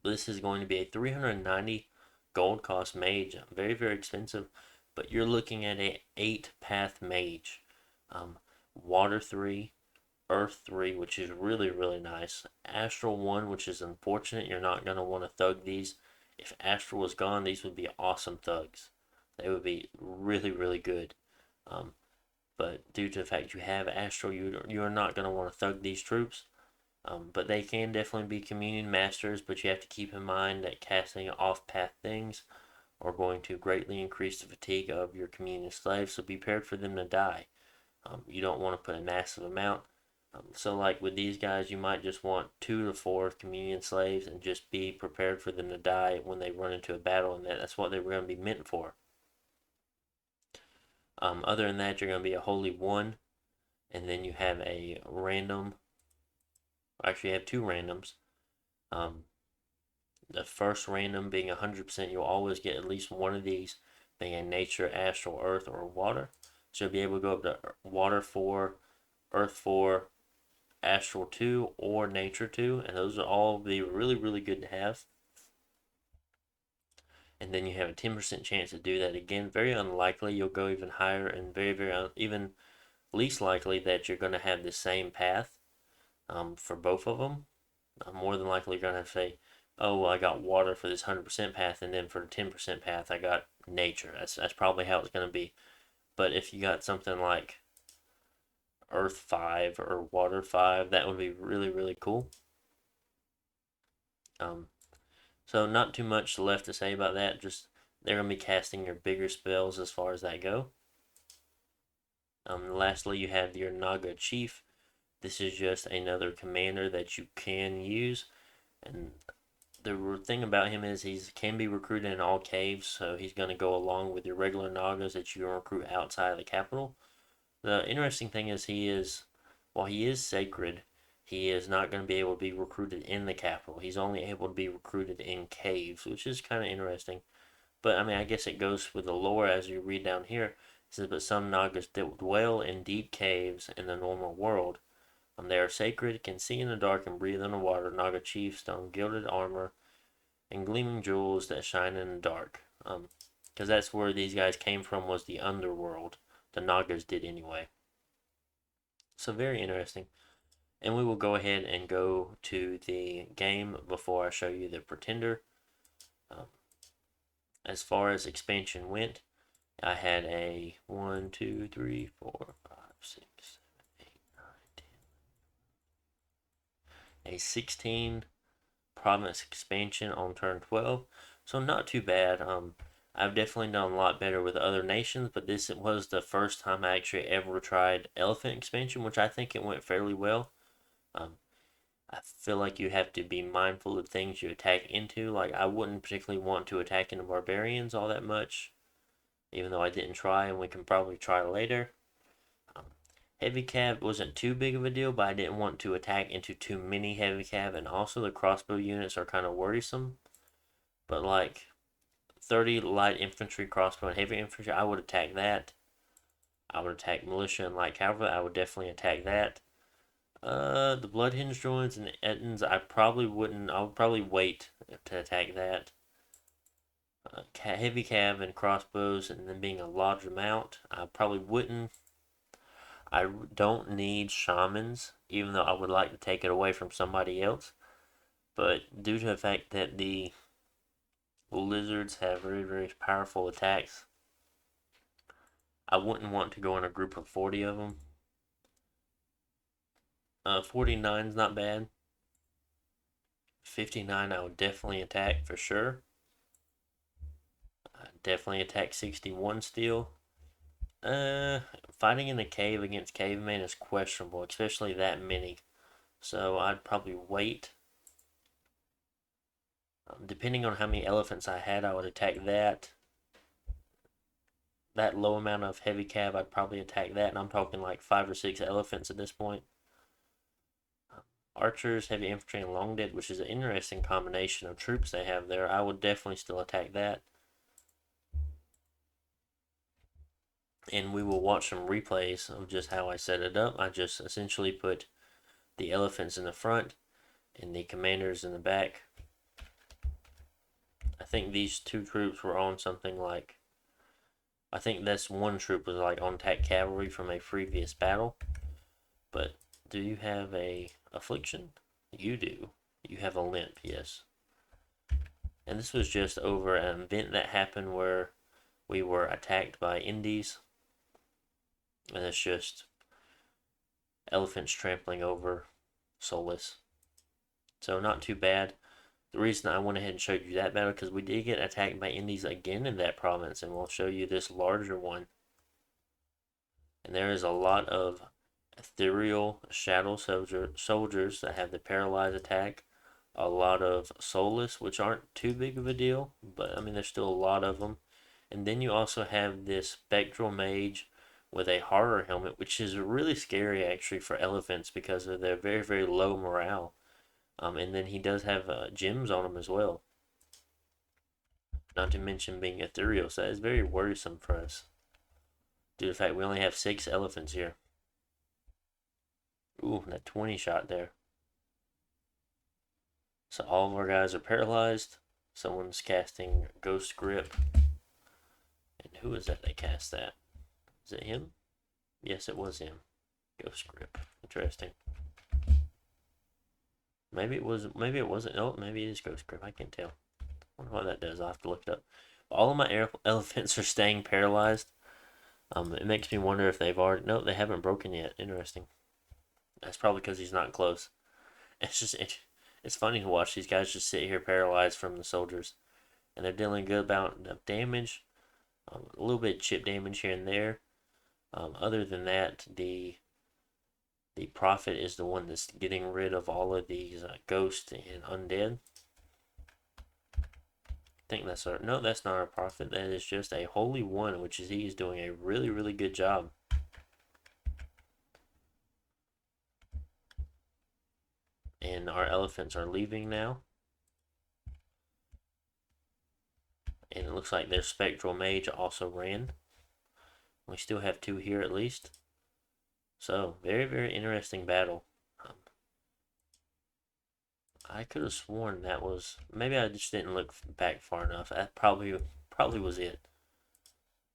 This is going to be a 390 gold cost mage. Very expensive, but you're looking at a 8-path mage. Water 3, Earth 3, which is really nice. Astral 1, which is unfortunate. You're not going to want to thug these. If Astral was gone, these would be awesome thugs. They would be really good. But due to the fact you have Astral, you're not going to want to thug these troops. But they can definitely be communion masters, but you have to keep in mind that casting off-path things are going to greatly increase the fatigue of your communion slaves, so be prepared for them to die. You don't want to put a massive amount. So like with these guys, you might just want 2 to 4 communion slaves and just be prepared for them to die when they run into a battle, and that's what they were going to be meant for. Other than that, you're going to be a holy 1, and then you have a random. Actually, you have 2 randoms. The first random being 100%, you'll always get at least one of these, being a nature, astral, earth, or water. So you'll be able to go up to water 4, earth 4, astral 2, or nature 2, and those will all be really good to have. And then you have a 10% chance to do that again. Very unlikely you'll go even higher, and even least likely that you're going to have the same path for both of them. More than likely you're going to have to say, oh, well, I got water for this 100% path, and then for the 10% path I got nature. That's probably how it's going to be. But if you got something like Earth 5 or Water 5, that would be really cool. So not too much left to say about that. Just they're going to be casting your bigger spells as far as that go. Lastly, you have your Naga Chief. This is just another commander that you can use. And the thing about him is he can be recruited in all caves, so he's going to go along with your regular Nagas that you recruit outside of the capital. The interesting thing is while he is sacred, he is not going to be able to be recruited in the capital. He's only able to be recruited in caves, which is kind of interesting. But I mean, I guess it goes with the lore as you read down here. says, but some Nagas dwell in deep caves in the normal world. They are sacred, can see in the dark and breathe underwater. Naga chiefs don gilded armor and gleaming jewels that shine in the dark. Because that's where these guys came from, was the underworld. The Nagas did anyway. So very interesting. And we will go ahead and go to the game before I show you the Pretender. As far as expansion went, I had a 1, 2, 3, 4, 5, 6, 7, 8, 9, 10. A 16 province expansion on turn 12. So not too bad. I've definitely done a lot better with other nations, but this was the first time I actually ever tried elephant expansion, which I think it went fairly well. I feel like you have to be mindful of things you attack into. Like, I wouldn't particularly want to attack into barbarians all that much, even though I didn't try, and we can probably try later. Heavy cav wasn't too big of a deal, but I didn't want to attack into too many heavy cav, and also the crossbow units are kind of worrisome. But like 30 light infantry, crossbow, and heavy infantry, I would attack that. I would attack militia and light cavalry. I would definitely attack that. The bloodhinged droids and Ettins, I probably wouldn't. I would probably wait to attack that. Heavy cav and crossbows, and then being a large amount, I probably wouldn't. I don't need shamans, even though I would like to take it away from somebody else. But due to the fact that the lizards have very, very powerful attacks, I wouldn't want to go in a group of 40 of them. 49's not bad. 59 I would definitely attack for sure. Definitely attack 61 still. Fighting in a cave against cavemen is questionable, especially that many. So I'd probably wait. Depending on how many elephants I had, I would attack that. That low amount of heavy cav, I'd probably attack that, and I'm talking like 5 or 6 elephants at this point. Archers, heavy infantry, and long dead, which is an interesting combination of troops they have there. I would definitely still attack that. And we will watch some replays of just how I set it up. I just essentially put the elephants in the front and the commanders in the back. I think these two troops were on something like, I think this one troop was like on attack cavalry from a previous battle. But do you have a affliction? You do. You have a limp, yes. And this was just over an event that happened where we were attacked by Indies. And it's just elephants trampling over soulless. So not too bad. The reason I went ahead and showed you that battle, because we did get attacked by Indies again in that province, and we'll show you this larger one. And there is a lot of ethereal shadow soldiers that have the paralyzed attack. A lot of soulless, which aren't too big of a deal, but I mean there's still a lot of them. And then you also have this spectral mage with a horror helmet, which is really scary actually for elephants because of their very, very low morale. And then he does have gems on him as well. Not to mention being ethereal, so that is very worrisome for us. Due to the fact we only have 6 elephants here. Ooh, that 20 shot there. So all of our guys are paralyzed. Someone's casting Ghost Grip. And who is that cast that? Is it him? Yes, it was him. Ghost Grip. Interesting. Maybe it wasn't. Oh, maybe it is Ghost Grip. I can't tell. I wonder what that does. I'll have to look it up. All of my elephants are staying paralyzed. It makes me wonder if they've already... No, they haven't broken yet. Interesting. That's probably because he's not close. It's funny to watch these guys just sit here paralyzed from the soldiers. And they're dealing a good amount of damage. A little bit of chip damage here and there. Other than that, the prophet is the one that's getting rid of all of these ghosts and undead. I think that's our... No, that's not our prophet. That is just a holy one, which is he's doing a really, really good job. And our elephants are leaving now. And it looks like their spectral mage also ran. We still have 2 here at least. So, very, very interesting battle. Um, I could have sworn that was, maybe I just didn't look back far enough. That probably was it.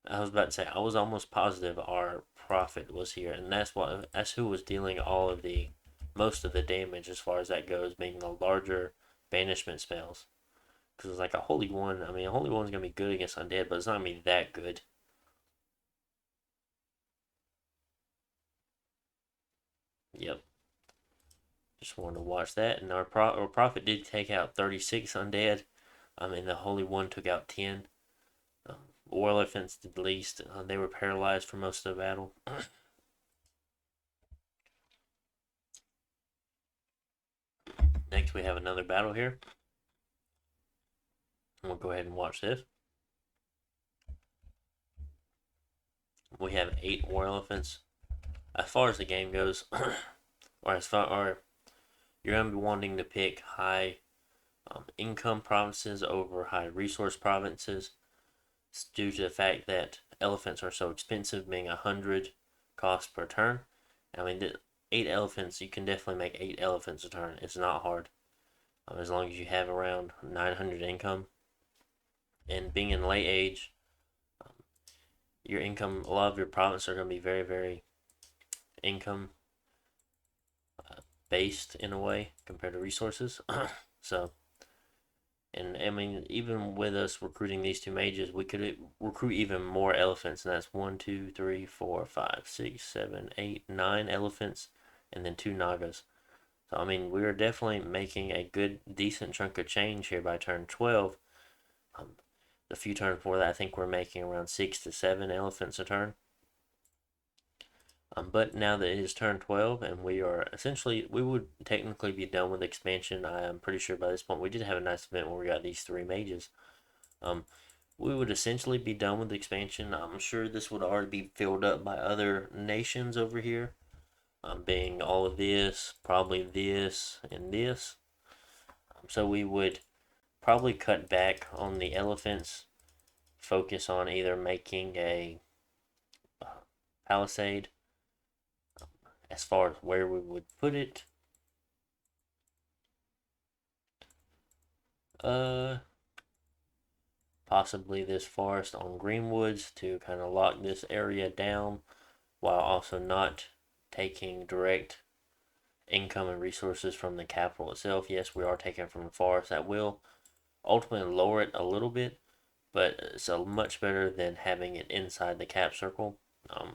I was about to say I was almost positive our prophet was here, and that's who was dealing all of the most of the damage as far as that goes, being the larger banishment spells. Because it's like a holy one. I mean, a holy one's gonna be good against undead, but it's not gonna be that good. Yep. Just wanted to watch that, and our prophet did take out 36 undead. I mean, the holy one took out 10. Um, War elephants did the least. They were paralyzed for most of the battle. Next, we have another battle here. We'll go ahead and watch this. We have 8 war elephants. As far as the game goes, or you're gonna be wanting to pick high income provinces over high resource provinces, due to the fact that elephants are so expensive, being 100 cost per turn. I mean, 8 elephants, you can definitely make 8 elephants a turn. It's not hard, as long as you have around 900 income. And being in late age, um, your income, a lot of your provinces are going to be very, very income based in a way compared to resources. So, and I mean, even with us recruiting these 2 mages, we could recruit even more elephants, and that's 1, 2, 3, 4, 5, 6, 7, 8, 9 elephants, and then 2 Nagas. So I mean, we are definitely making a good, decent chunk of change here by turn 12. The few turns before that, I think we're making around 6 to 7 elephants a turn. But now that it is turn 12, and we would technically be done with expansion. I am pretty sure by this point we did have a nice event where we got these 3 mages. We would essentially be done with expansion. I'm sure this would already be filled up by other nations over here, being all of this, probably this, and this. So we would probably cut back on the elephants, focus on either making a palisade. As far as where we would put it, uh, possibly this forest on Greenwoods to kind of lock this area down while also not taking direct income and resources from the capital itself. Yes, we are taking from the forest. That will ultimately lower it a little bit, but it's a much better than having it inside the cap circle.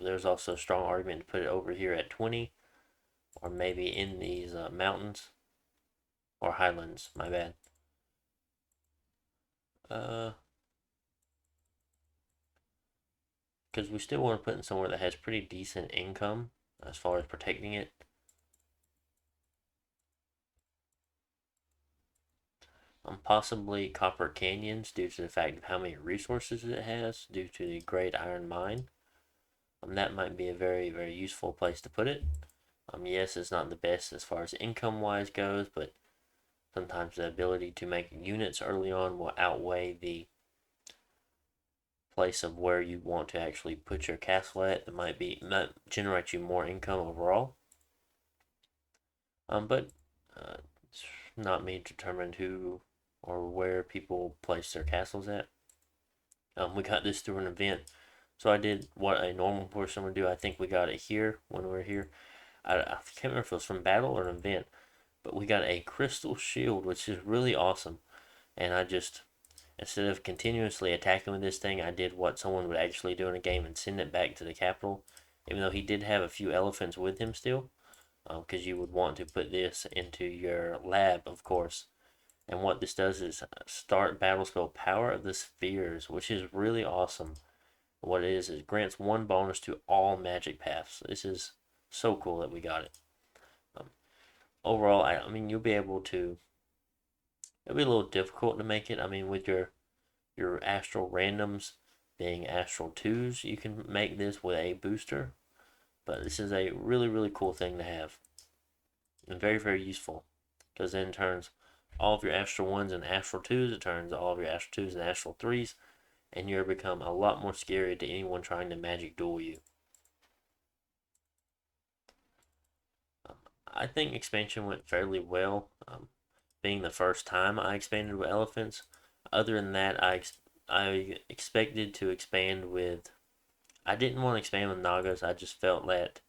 There's also a strong argument to put it over here at 20, or maybe in these mountains or highlands. My bad. Uh, because we still want to put in somewhere that has pretty decent income as far as protecting it. Possibly Copper Canyons due to the fact of how many resources it has due to the Great Iron Mine. That might be a very, very useful place to put it. Yes, it's not the best as far as income wise goes, but sometimes the ability to make units early on will outweigh the place of where you want to actually put your castle at. That might generate you more income overall. But it's not me to determine who or where people place their castles at. We got this through an event, so I did what a normal person would do. I think we got it here when we were here. I can't remember if it was from battle or an event, but we got a crystal shield, which is really awesome. And I just, instead of continuously attacking with this thing, I did what someone would actually do in a game and send it back to the capital. Even though he did have a few elephants with him still, because you would want to put this into your lab, of course. And what this does is start battle spell Power of the Spheres, which is really awesome. What it is grants 1 bonus to all magic paths. This is so cool that we got it. Overall, I mean, you'll be able to. It'll be a little difficult to make it. I mean, with your astral randoms being astral 2s, you can make this with a booster. But this is a really, really cool thing to have. And very, very useful. Because then it turns all of your astral 1s and astral 2s, it turns all of your astral 2s and astral 3s and you're become a lot more scary to anyone trying to magic duel you. I think expansion went fairly well. Being the first time I expanded with elephants. Other than that, I expected to expand with. I didn't want to expand with Nagas. I just felt that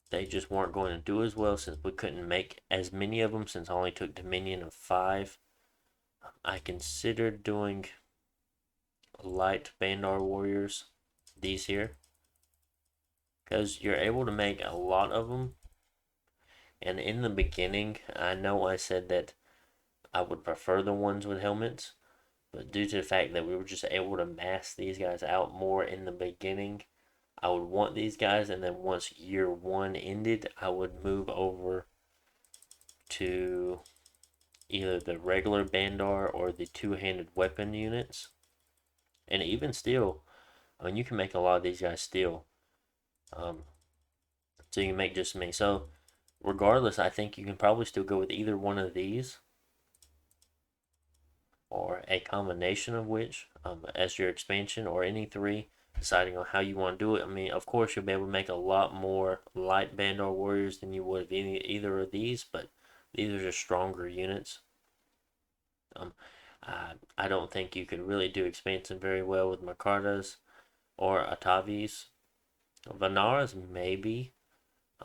they just weren't going to do as well since we couldn't make as many of them since I only took Dominion of 5. I considered doing light Bandar warriors, these here, because you're able to make a lot of them. And in the beginning, I know I said that I would prefer the ones with helmets, but due to the fact that we were just able to mass these guys out more in the beginning, I would want these guys, and then once year 1 ended, I would move over to either the regular Bandar or the two-handed weapon units. And even still, I mean, you can make a lot of these guys still. So you can make just me. So regardless, I think you can probably still go with either one of these or a combination of which as your expansion, or any three, deciding on how you want to do it. I mean, of course, you'll be able to make a lot more light Bandar warriors than you would of either of these, but these are just stronger units. I don't think you could really do expansion very well with Makartas or Atavis. Vanaras maybe.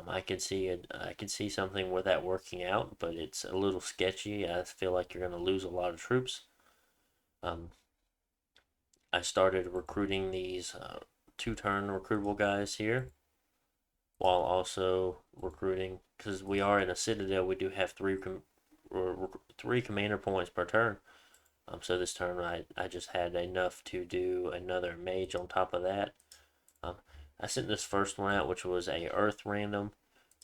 I can see it. I can see something with that working out, but it's a little sketchy. I feel like you're going to lose a lot of troops. I started recruiting these 2-turn recruitable guys here, while also recruiting, because we are in a citadel. We do have three commander points per turn. So this turn I just had enough to do another mage on top of that. I sent this first one out, which was a earth random,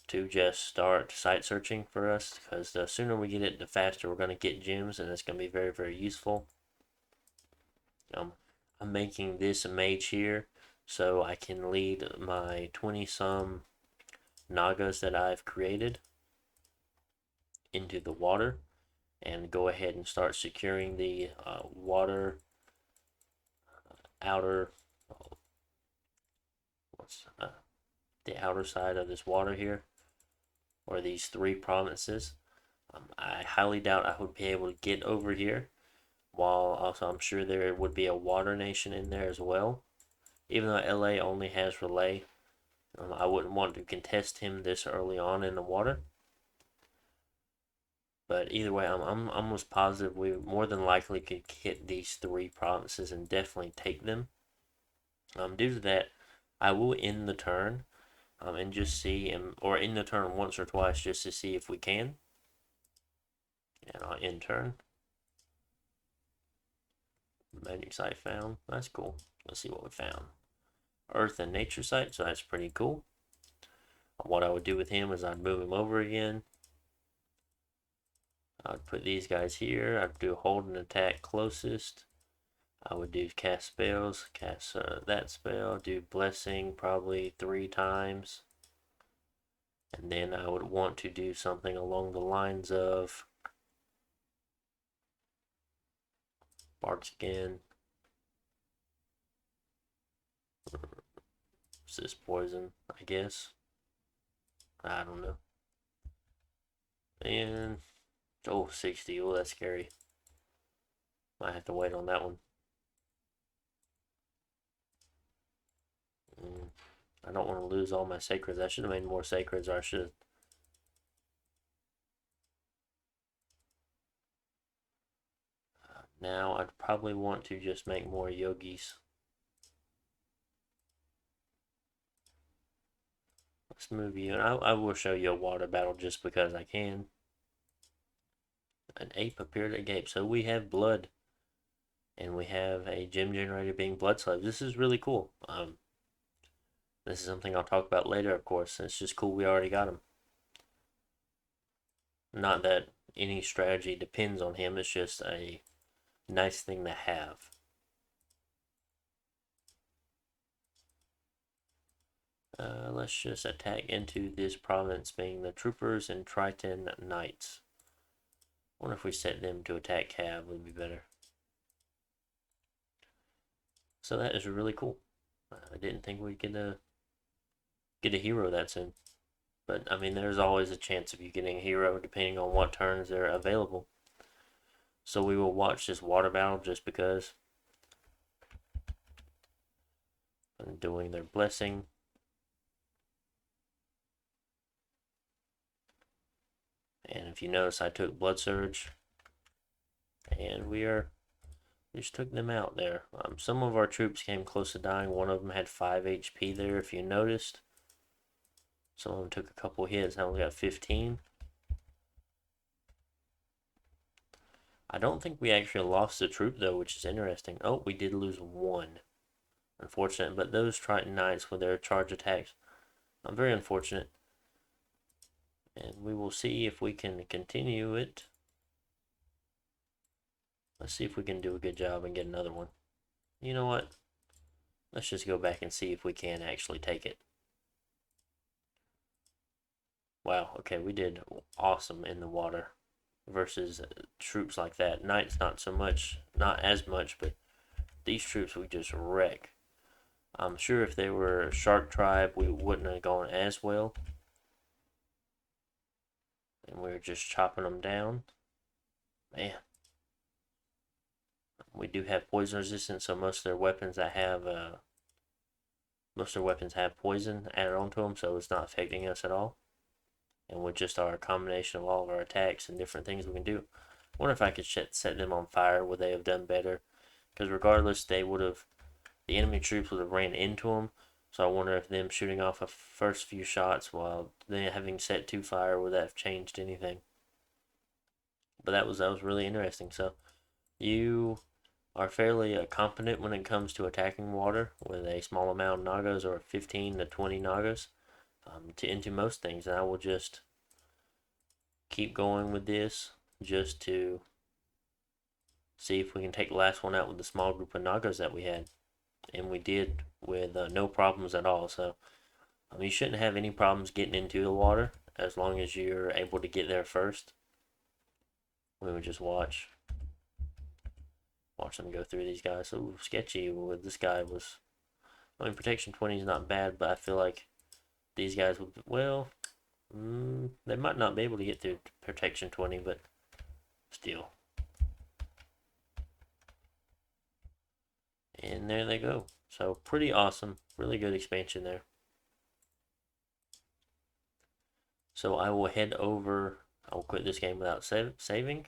to just start site searching for us, because the sooner we get it, the faster we're going to get gems, and it's going to be very, very useful. I'm making this a mage here so I can lead my 20-some Nagas that I've created into the water and go ahead and start securing the water outer the outer side of this water here, or these 3 provinces. I highly doubt I would be able to get over here, while also I'm sure there would be a water nation in there as well. Even though LA only has relay, I wouldn't want to contest him this early on in the water. But either way, I'm almost positive we more than likely could hit these 3 provinces and definitely take them. Due to that, I will end the turn and just see, or end the turn once or twice just to see if we can. And I'll end turn. Magic site found. That's cool. Let's see what we found. Earth and nature site, so that's pretty cool. What I would do with him is I'd move him over again. I'd put these guys here. I'd do hold and attack closest. I would do cast spells, cast that spell, do blessing probably 3 times. And then I would want to do something along the lines of Bark Skin. Is this poison? I guess. I don't know. And, 60. Oh, that's scary. Might have to wait on that one. I don't want to lose all my sacreds. I should have made more sacreds, or I should have. Now I'd probably want to just make more yogis. Let's move you. And I will show you a water battle just because I can. An ape appeared at gate. So we have blood. And we have a gem generator being blood slaves. This is really cool. This is something I'll talk about later, of course. It's just cool we already got him. Not that any strategy depends on him. It's just a nice thing to have. Let's just attack into this province, being the troopers and Triton knights. I wonder if we set them to attack cav would be better. So that is really cool. I didn't think we'd get a hero that soon. But I mean, there's always a chance of you getting a hero depending on what turns are available. So we will watch this water battle just because. I'm doing their blessing. And if you notice, I took Blood Surge. And we just took them out there. Some of our troops came close to dying. One of them had 5 HP there, if you noticed. Some of them took a couple hits. I only got 15. I don't think we actually lost the troop, though, which is interesting. Oh, we did lose 1. Unfortunate, but those Triton Knights with their charge attacks, very unfortunate. And we will see if we can continue it. Let's see if we can do a good job and get another one. You know what? Let's just go back and see if we can actually take it. Wow, okay, we did awesome in the water versus troops like that. Knights not so much, not as much, but these troops we just wreck. I'm sure if they were Shark Tribe, we wouldn't have gone as well. And we were just chopping them down. Man. We do have poison resistance, so most of their weapons that have most of their weapons have poison added onto them, so it's not affecting us at all. And with just our combination of all of our attacks and different things we can do, I wonder if I could set them on fire. Would they have done better? Because regardless, the enemy troops would have ran into them. So I wonder if them shooting off a first few shots while they having set to fire, would that have changed anything? But that was really interesting. So you are fairly competent when it comes to attacking water with a small amount of Nagas or 15 to 20 Nagas into most things. And I will just keep going with this just to see if we can take the last one out with the small group of Nagas that we had. And we did with no problems at all. So you shouldn't have any problems getting into the water as long as you're able to get there first. We would just watch them go through these guys. So sketchy. With this guy was, I mean, protection 20 is not bad, but I feel like these guys would, well, they might not be able to get through protection 20, but still. And there they go. So pretty awesome. Really good expansion there. So I will head over. I will quit this game without saving.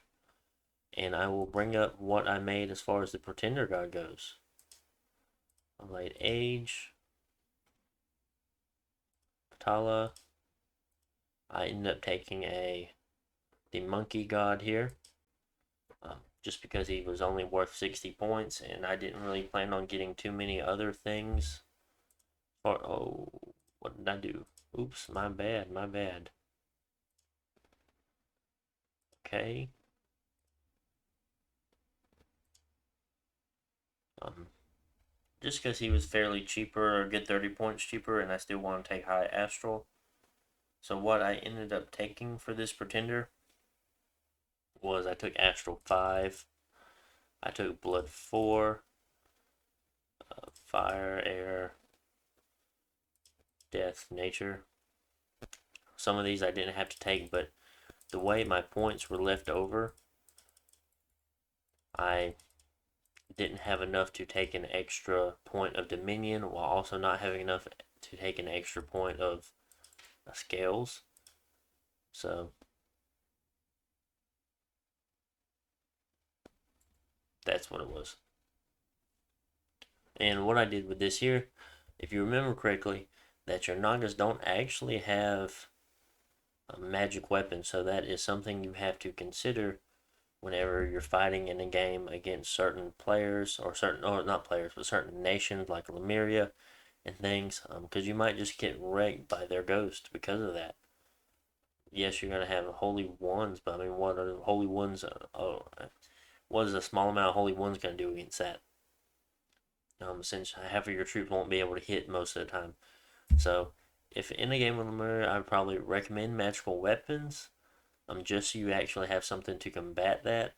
And I will bring up what I made as far as the Pretender God goes. I made Age. Patala. I ended up taking the Monkey God here. Just because he was only worth 60 points, and I didn't really plan on getting too many other things. Oh, what did I do? Oops, my bad. Okay. Just because he was fairly cheaper, a good 30 points cheaper, and I still want to take High Astral. So what I ended up taking for this Pretender was I took Astral 5, I took Blood 4, Fire, Air, Death, Nature. Some of these I didn't have to take, but the way my points were left over, I didn't have enough to take an extra point of Dominion while also not having enough to take an extra point of Scales. So that's what it was. And what I did with this here, if you remember correctly, that your Nagas don't actually have a magic weapon, so that is something you have to consider whenever you're fighting in a game against certain players or not players, but certain nations like Lemuria and things, because you might just get wrecked by their ghost because of that. Yes, you're gonna have holy ones, but I mean, what are holy ones? What is a small amount of holy ones gonna do against that? Essentially, half of your troops won't be able to hit most of the time. So, if in a game with Lemuria, I would probably recommend magical weapons, just so you actually have something to combat that.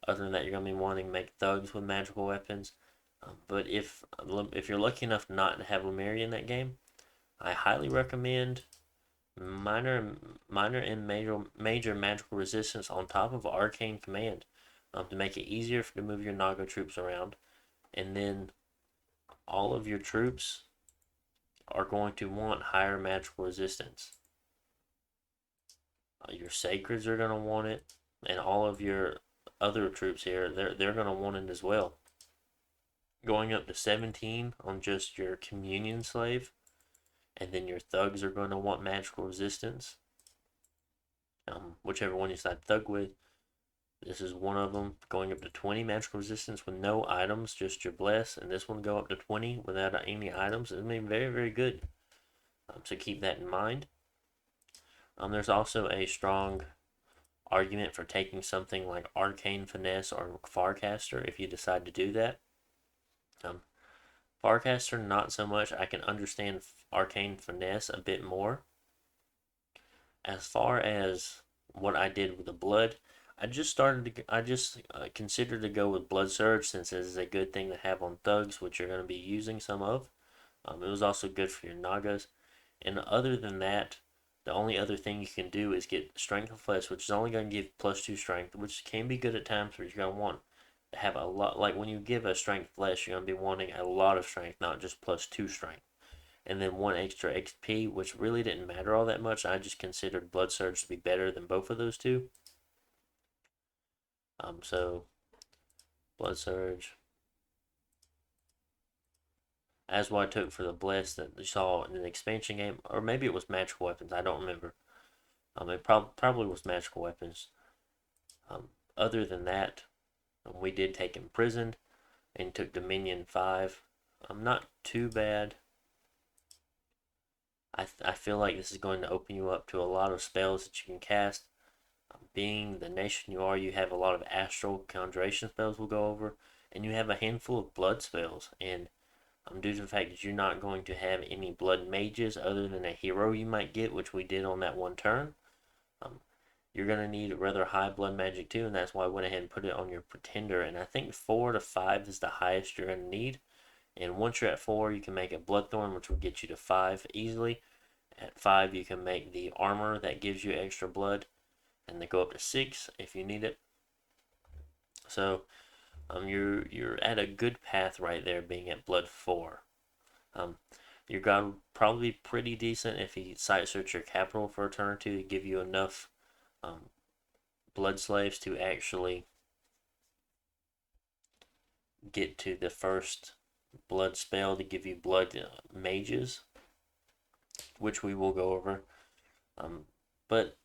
Other than that, you're gonna be wanting to make thugs with magical weapons. But if you're lucky enough not to have Lemuria in that game, I highly recommend minor minor and major magical resistance on top of arcane command, to make it easier to move your Naga troops around, and then all of your troops are going to want higher magical resistance. Your sacreds are going to want it, and all of your other troops here, they're going to want it as well. Going up to 17 on just your communion slave, and then your thugs are going to want magical resistance. Whichever one you decide to thug with. This is one of them, going up to 20 magical resistance with no items, just your bless, and this one go up to 20 without any items. It's been very, very good. So keep that in mind. There's also a strong argument for taking something like Arcane Finesse or Farcaster if you decide to do that. Farcaster, not so much. I can understand Arcane Finesse a bit more. As far as what I did with the blood, I just considered to go with Blood Surge since it is a good thing to have on thugs, which you're going to be using some of. It was also good for your Nagas. And other than that, the only other thing you can do is get Strength of Flesh, which is only going to give +2 strength, which can be good at times, but you're going to want to have a lot. Like when you give a Strength Flesh, you're going to be wanting a lot of strength, not just +2 strength. And then 1 extra XP, which really didn't matter all that much. I just considered Blood Surge to be better than both of those two. So Blood Surge. As what I took for the Bless that you saw in the expansion game, or maybe it was magical weapons. I don't remember. It probably was magical weapons. Other than that, we did take Imprisoned and took Dominion 5. Not too bad. I feel like this is going to open you up to a lot of spells that you can cast. Being the nation you are, you have a lot of astral conjuration spells we'll go over, and you have a handful of blood spells. And due to the fact that you're not going to have any blood mages other than a hero you might get, which we did on that one turn, you're going to need rather high blood magic too, and that's why I went ahead and put it on your pretender. And I think 4 to 5 is the highest you're going to need. And once you're at 4, you can make a Bloodthorn, which will get you to 5 easily. At 5, you can make the armor that gives you extra blood, and they go up to 6 if you need it. So you're at a good path right there, being at blood 4. Your god would probably be pretty decent if he site search your capital for a turn or two to give you enough blood slaves to actually get to the first blood spell to give you blood mages, which we will go over. But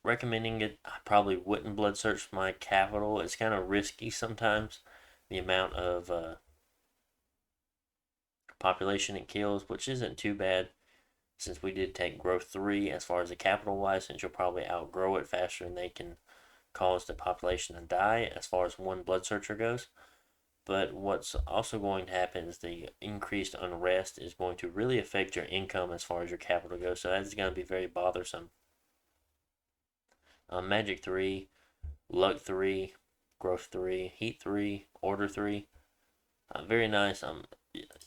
recommending it, I probably wouldn't blood search my capital. It's kind of risky sometimes, the amount of population it kills, which isn't too bad since we did take growth 3 as far as the capital wise, since you'll probably outgrow it faster than they can cause the population to die as far as one blood searcher goes. But what's also going to happen is the increased unrest is going to really affect your income as far as your capital goes, so that's going to be very bothersome. Magic 3, Luck 3, Growth 3, Heat 3, Order 3. Very nice.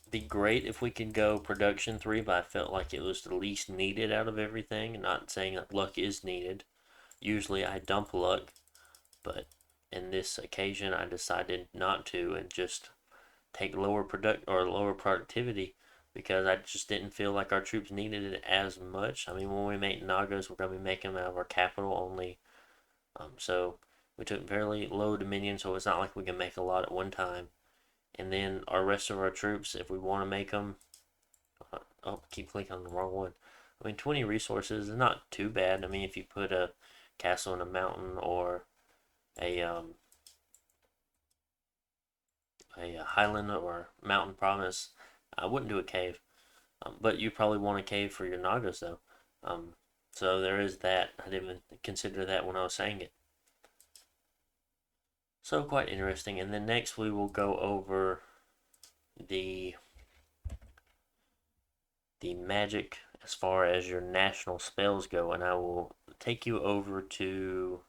Be great if we could go Production 3, but I felt like it was the least needed out of everything. Not saying that Luck is needed. Usually I dump Luck, but in this occasion I decided not to and just take lower productivity because I just didn't feel like our troops needed it as much. I mean, when we make Nagas, we're going to be making them out of our capital only. So we took fairly low Dominion, so it's not like we can make a lot at one time. And then our rest of our troops, if we want to make them, keep clicking on the wrong one. I mean, 20 resources is not too bad. I mean, if you put a castle in a mountain or a highland or mountain province, I wouldn't do a cave. But you probably want a cave for your Nagas though. So there is that. I didn't even consider that when I was saying it. So quite interesting. And then next we will go over the magic as far as your national spells go, and I will take you over to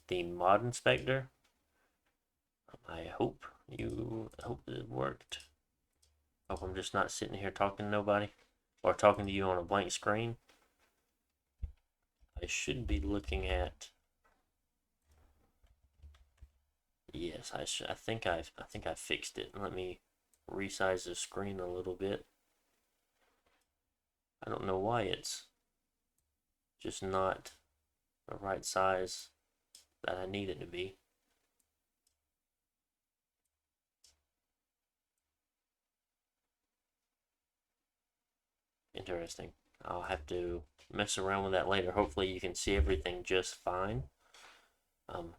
the Mod Inspector. I hope You hope it worked. Hope I'm just not sitting here talking to nobody or talking to you on a blank screen. I should be looking at. Yes, I think I fixed it. Let me resize the screen a little bit. I don't know why it's just not the right size that I need it to be. Interesting. I'll have to mess around with that later. Hopefully you can see everything just fine. Um,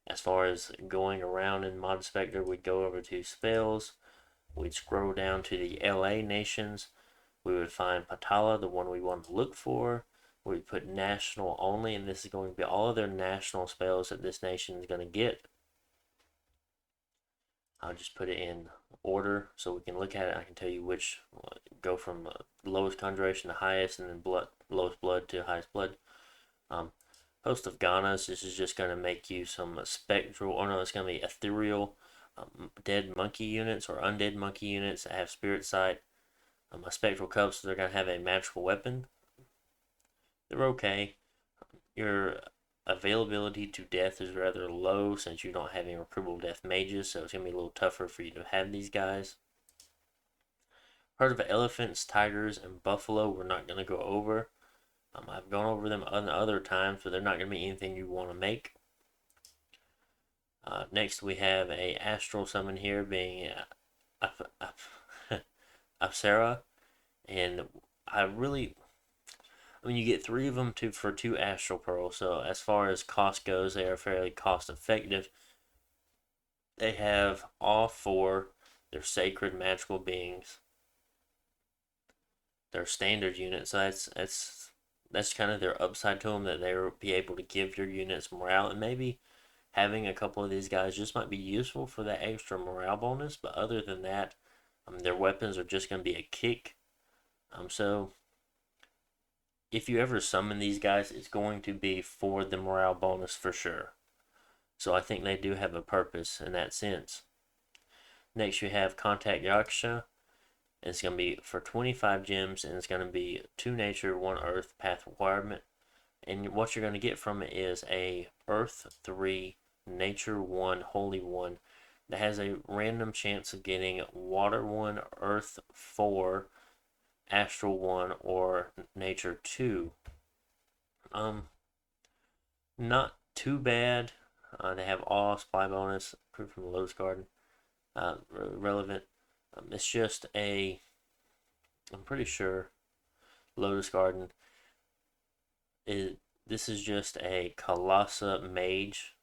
as far as going around in Mod Inspector, we'd go over to spells. We'd scroll down to the LA nations. We would find Patala, the one we want to look for. We'd put national only, and this is going to be all of their national spells that this nation is going to get. I'll just put it in order so we can look at it. I can tell you which go from lowest conjuration to highest, and then lowest blood to highest blood. Host of Ganas, this is just going to make you some spectral, or no, it's going to be ethereal dead monkey units or undead monkey units that have spirit sight. A spectral cup, so they're going to have a magical weapon. They're okay. Your availability to death is rather low since you don't have any recruitable death mages, so it's going to be a little tougher for you to have these guys. Herd of elephants, tigers, and buffalo we're not going to go over. I've gone over them other times, but they're not going to be anything you want to make. Next we have a astral summon here being Apsara, and you get 3 of them for 2 astral pearls, so as far as cost goes, they are fairly cost effective. They have all 4. They're sacred magical beings. They're standard units, so that's kind of their upside to them, that they'll be able to give your units morale, and maybe having a couple of these guys just might be useful for that extra morale bonus, but other than that, their weapons are just going to be a kick. So if you ever summon these guys, it's going to be for the morale bonus for sure. So I think they do have a purpose in that sense. Next you have Contact Yaksha. It's going to be for 25 gems, and it's going to be 2 nature, 1 earth path requirement. And what you're going to get from it is a earth 3, nature 1, holy 1 that has a random chance of getting water 1, earth 4, astral 1, or nature 2. Not too bad. They have awe, supply bonus, approved from the Lotus Garden. Relevant. It's just I'm pretty sure Lotus Garden this is just a Colossa mage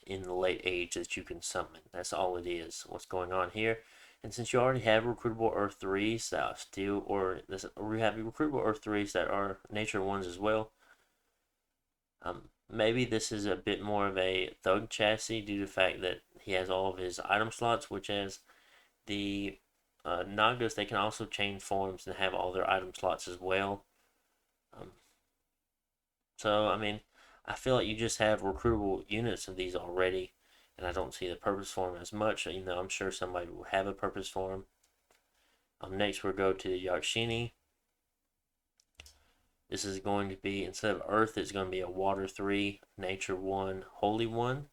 in the late age that you can summon. That's all it is. What's going on here? And since you already have recruitable Earth 3s that are still, or we have recruitable Earth 3s that are nature 1s as well, maybe this is a bit more of a thug chassis due to the fact that he has all of his item slots, which as the Nagas, they can also change forms and have all their item slots as well. So, I feel like you just have recruitable units of these already, and I don't see the purpose for them as much, even though I'm sure somebody will have a purpose for them. Next, we'll go to the Yakshini. This is going to be, instead of Earth, it's going to be a Water 3, Nature 1, Holy 1,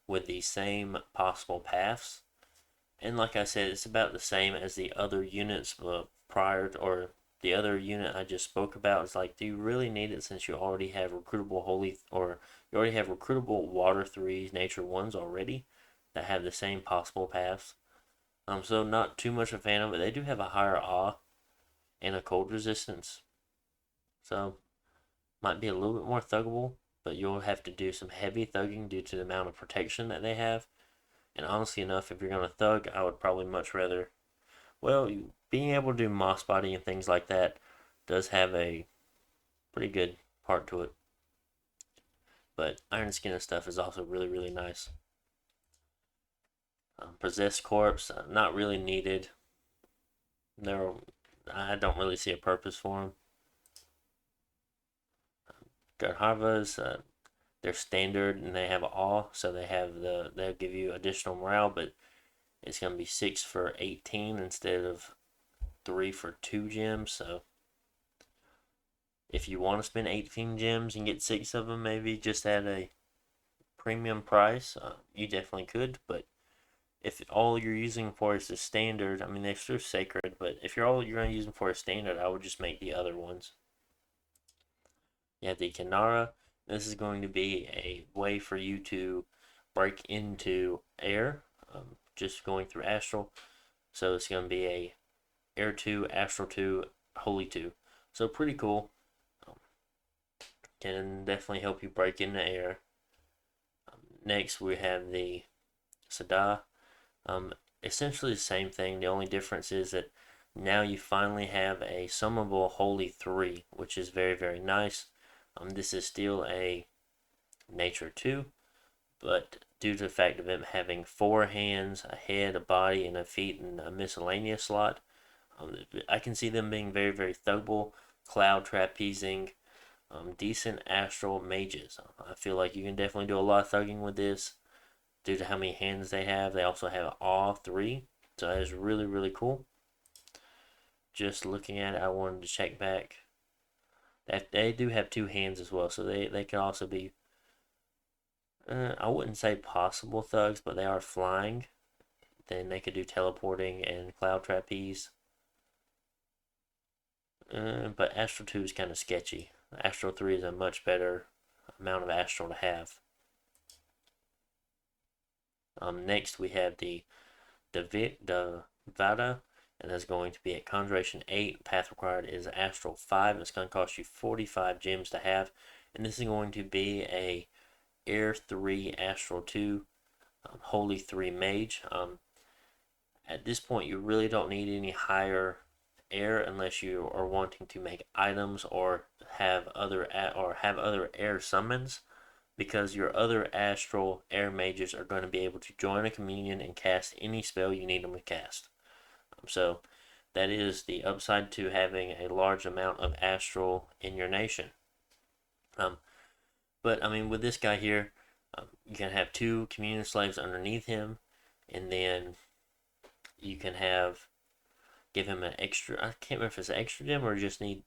with the same possible paths. And like I said, it's about the same as the other units prior to, or the other unit I just spoke about. It's like, do you really need it since you already have recruitable holy, or you already have recruitable water 3s, nature 1s already that have the same possible paths? So not too much a fan of it. They do have a higher awe and a cold resistance. So might be a little bit more thuggable, but you'll have to do some heavy thugging due to the amount of protection that they have. And honestly enough, if you're going to thug, I would probably much rather, well, being able to do moss body and things like that does have a pretty good part to it. But Iron Skin and stuff is also really, really nice. Possessed Corpse, not really needed. I don't really see a purpose for them. Garhavas, they're standard and they have awe, so they'll give you additional morale, but It's going to be 6 for 18 instead of 3 for 2 gems. So if you want to spend 18 gems and get 6 of them, maybe just at a premium price, you definitely could. But if all you're using for is the standard, I mean, they're still sacred, but if you're going to use them for a standard, I would just make the other ones. You have the Vanara. This is going to be a way for you to break into air, just going through astral. So it's going to be a air 2, astral 2, holy 2. So pretty cool. Can definitely help you break into air. Next we have the Sada. Essentially the same thing. The only difference is that now you finally have a summonable holy 3, which is very, very nice. This is still a nature 2, but due to the fact of him having 4 hands, a head, a body, and a feet, and a miscellaneous slot, I can see them being very, very thuggable, cloud trapezing, decent astral mages. I feel like you can definitely do a lot of thugging with this due to how many hands they have. They also have all 3, so that is really, really cool. Just looking at it, I wanted to check back that they do have 2 hands as well, so they can also be, I wouldn't say possible thugs, but they are flying. Then they could do teleporting and cloud trapeze. But Astral 2 is kind of sketchy. Astral 3 is a much better amount of Astral to have. Next we have the Vada, and that's going to be at Conjuration 8. Path required is Astral 5, and it's going to cost you 45 gems to have. And this is going to be a Air 3, Astral 2, Holy 3 Mage. At this point, you really don't need any higher air unless you are wanting to make items or have other air summons, because your other astral air mages are going to be able to join a communion and cast any spell you need them to cast. So that is the upside to having a large amount of astral in your nation. But I mean, with this guy here, you can have 2 communion slaves underneath him, and then you can give him an extra, I can't remember if it's an extra gem or just need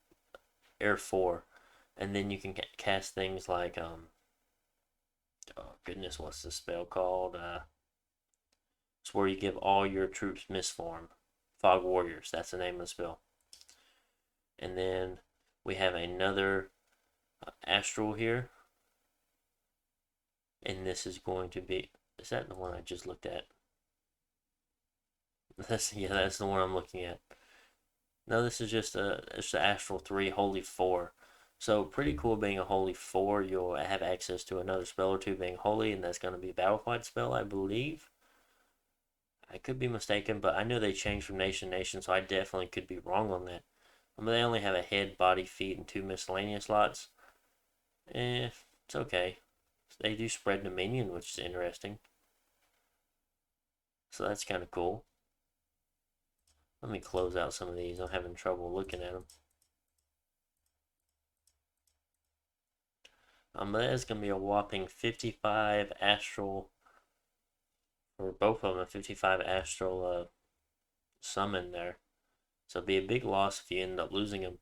air 4, and then you can cast things like oh goodness, what's the spell called? It's where you give all your troops misform. Fog Warriors, that's the name of the spell. And then we have another astral here, and this is going to be, is that the one I just looked at? That's the one I'm looking at. No, this is just it's the Astral 3 Holy 4. So pretty cool being a Holy 4. You'll have access to another spell or 2 being Holy, and that's going to be a Battle spell, I believe. I could be mistaken, but I know they changed from nation to nation, so I definitely could be wrong on that. But they only have a head, body, feet, and 2 miscellaneous slots. It's okay. They do spread Dominion, which is interesting. So that's kind of cool. Let me close out some of these. I'm having trouble looking at them. But that's going to be a whopping 55 astral, for both of them, a 55 astral summon there. So it'd be a big loss if you end up losing them.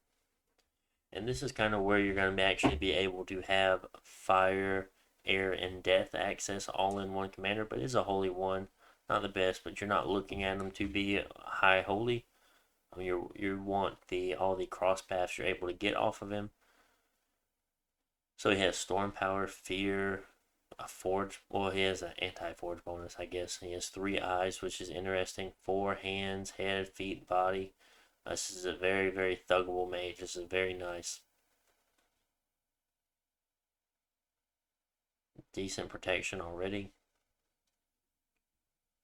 And this is kind of where you're going to actually be able to have fire, air, and death access all in one commander, but it's a holy one. Not the best, but you're not looking at them to be high holy. You want all the cross paths you're able to get off of him. So he has storm power, fear, a forge. Well, he has an anti-forge bonus, I guess. He has 3 eyes, which is interesting. 4 hands, head, feet, body. This is a very, very thuggable mage. This is very nice. Decent protection already.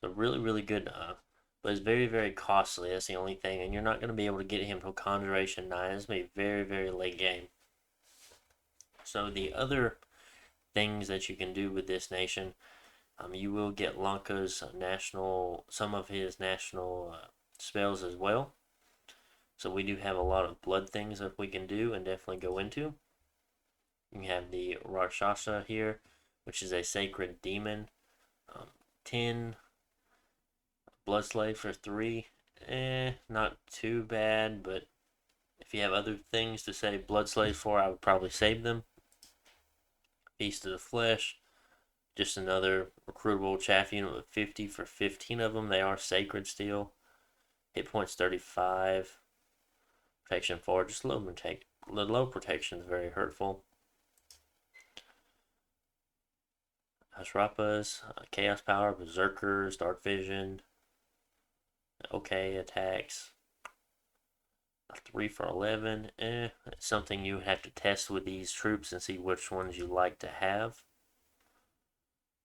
So really, really good. But it's very, very costly. That's the only thing. And you're not going to be able to get him till Conjuration 9. It's going to be very, very late game. So the other things that you can do with this nation, you will get Lanka's some of his national spells as well. So we do have a lot of blood things that we can do and definitely go into. You have the Rakshasa here, which is a sacred demon. 10 Blood Slave for 3, not too bad, but if you have other things to save Blood Slave for, I would probably save them. Feast of the Flesh, just another recruitable chaff unit with 50 for 15 of them. They are sacred steel. Hit points 35. Protection 4, just low protection is very hurtful. Ashrapas, Chaos Power, Berserkers, Dark Vision. Okay, attacks. 3 for 11. It's something you have to test with these troops and see which ones you like to have.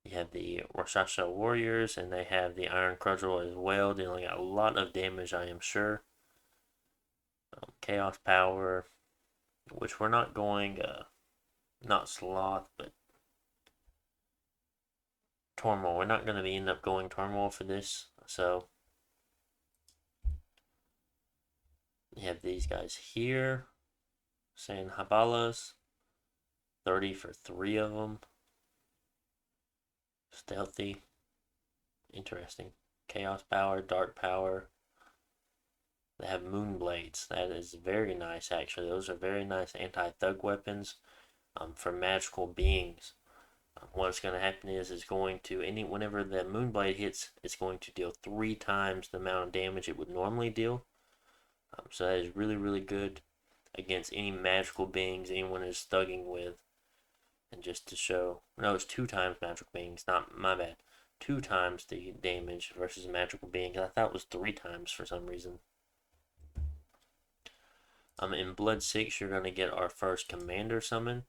You have the Rashasha Warriors, and they have the Iron Cudgel as well, dealing a lot of damage, I am sure. Chaos Power, which we're not going, not Sloth, but Turmoil. We're not going to end up going Turmoil for this, so you have these guys here, saying Habalas, 30 for 3 of them. Stealthy. Interesting. Chaos Power, Dark Power. They have Moon Blades. That is very nice, actually. Those are very nice anti-thug weapons for magical beings. What's going to happen is it's going to, whenever the Moonblade hits, it's going to deal 3 times the amount of damage it would normally deal. So that is really, really good against any magical beings anyone is thugging with. And just to show, no, it's 2 times magical beings, not my bad. 2 times the damage versus a magical being. I thought it was 3 times for some reason. In Blood 6, you're going to get our first Commander summon,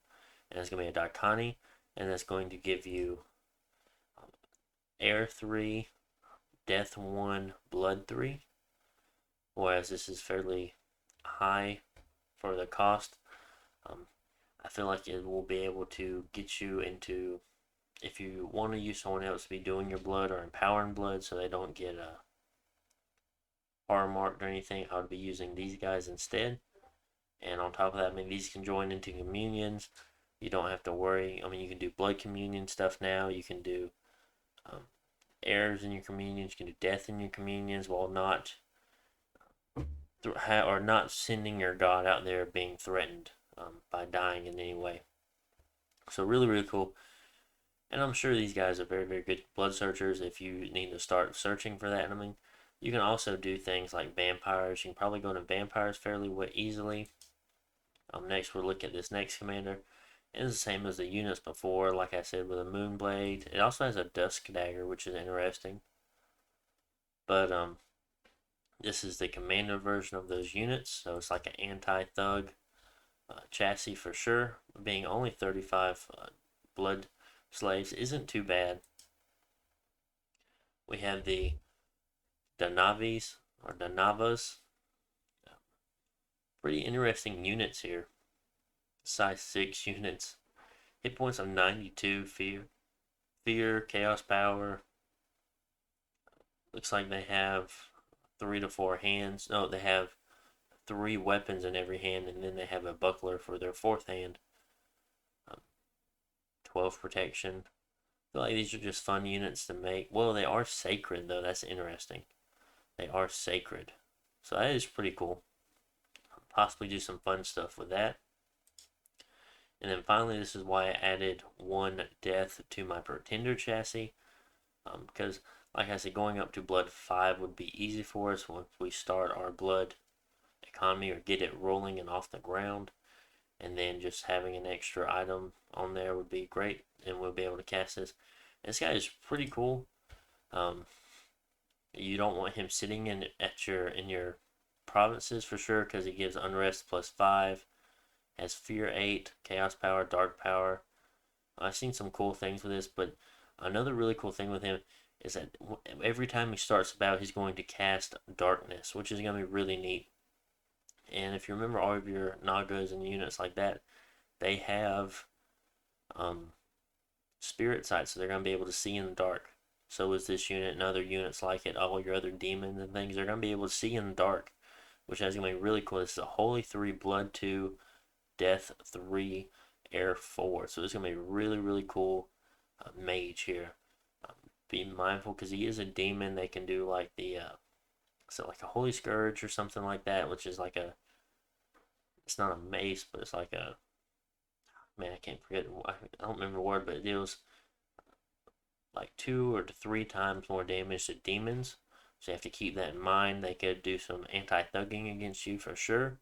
and it's going to be a Daikani, and that's going to give you Air 3, Death 1, Blood 3. Whereas this is fairly high for the cost. I feel like it will be able to get you into, if you want to use someone else to be doing your blood or empowering blood so they don't get horror marked or anything, I would be using these guys instead. And on top of that, I mean, these can join into communions. You don't have to worry. I mean, you can do blood communion stuff now. You can do errors in your communions. You can do death in your communions while not sending your god out there being threatened by dying in any way. So really, really cool. And I'm sure these guys are very, very good blood searchers if you need to start searching for that. I mean, you can also do things like vampires. You can probably go into vampires fairly easily. Next, we'll look at this next commander. It's the same as the units before, like I said, with a Moonblade. It also has a Dusk Dagger, which is interesting. But this is the commander version of those units, so it's like an anti-thug chassis for sure. Being only 35 blood slaves isn't too bad. We have the Danavis, or Danavas. Pretty interesting units here. Size 6 units. Hit points of 92, fear, chaos power. Looks like they have 3 to 4 hands. No, they have 3 weapons in every hand, and then they have a buckler for their 4th hand. 12 protection. I feel like these are just fun units to make. Well, they are sacred, though. That's interesting. They are sacred. So that is pretty cool. Possibly do some fun stuff with that. And then finally, this is why I added 1 death to my Pretender chassis. Because, like I said, going up to Blood 5 would be easy for us once we start our Blood economy or get it rolling and off the ground. And then just having an extra item on there would be great, and we'll be able to cast this. This guy is pretty cool. You don't want him sitting in your provinces for sure, because he gives unrest +5, has fear 8, chaos power, dark power. I've seen some cool things with this, but another really cool thing with him is that every time he starts a battle, he's going to cast darkness, which is going to be really neat. And if you remember all of your Nagas and units like that, they have spirit sight, so they're going to be able to see in the dark. So is this unit and other units like it. All your other demons and things, they're going to be able to see in the dark, which is going to be really cool. This is a Holy 3, Blood 2, Death 3, Air 4. So it's going to be really, really cool mage here. be mindful because he is a demon. They can do like so like a holy scourge or something like that, which is like it's not a mace, but it's like man, I can't forget. I don't remember the word, but it deals like 2 or 3 times more damage to demons. So you have to keep that in mind. They could do some anti-thugging against you for sure.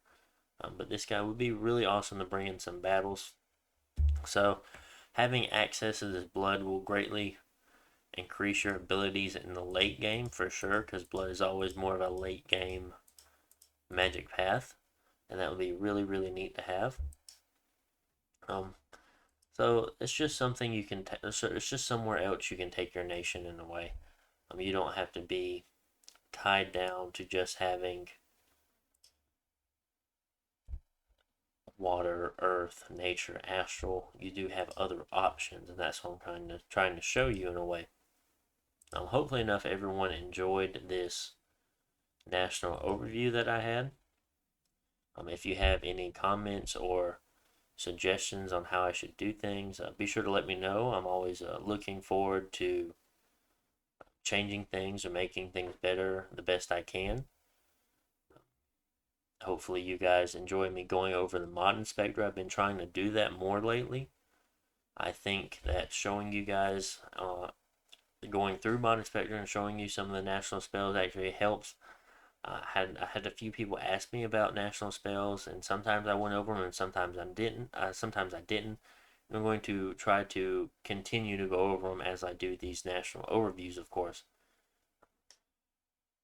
But this guy would be really awesome to bring in some battles. So having access to this blood will greatly increase your abilities in the late game for sure, because blood is always more of a late game magic path, and that would be really really neat to have. Um, so it's just something you can. It's just somewhere else you can take your nation in a way. You don't have to be tied down to just having water, earth, nature, astral. You do have other options, and that's what I'm trying to show you in a way. Hopefully enough everyone enjoyed this national overview that I had. If you have any comments or suggestions on how I should do things, be sure to let me know. I'm always looking forward to changing things or making things better the best I can. Hopefully you guys enjoy me going over the mod inspector. I've been trying to do that more lately. I think that showing you guys going through mod inspector and showing you some of the national spells actually helps. I had a few people ask me about national spells, and sometimes I went over them, and sometimes I didn't. I'm going to try to continue to go over them as I do these national overviews, of course.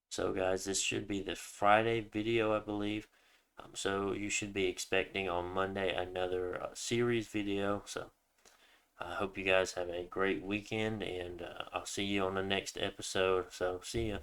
So, guys, this should be the Friday video, I believe. So you should be expecting on Monday another series video. So I hope you guys have a great weekend, and I'll see you on the next episode. So see ya.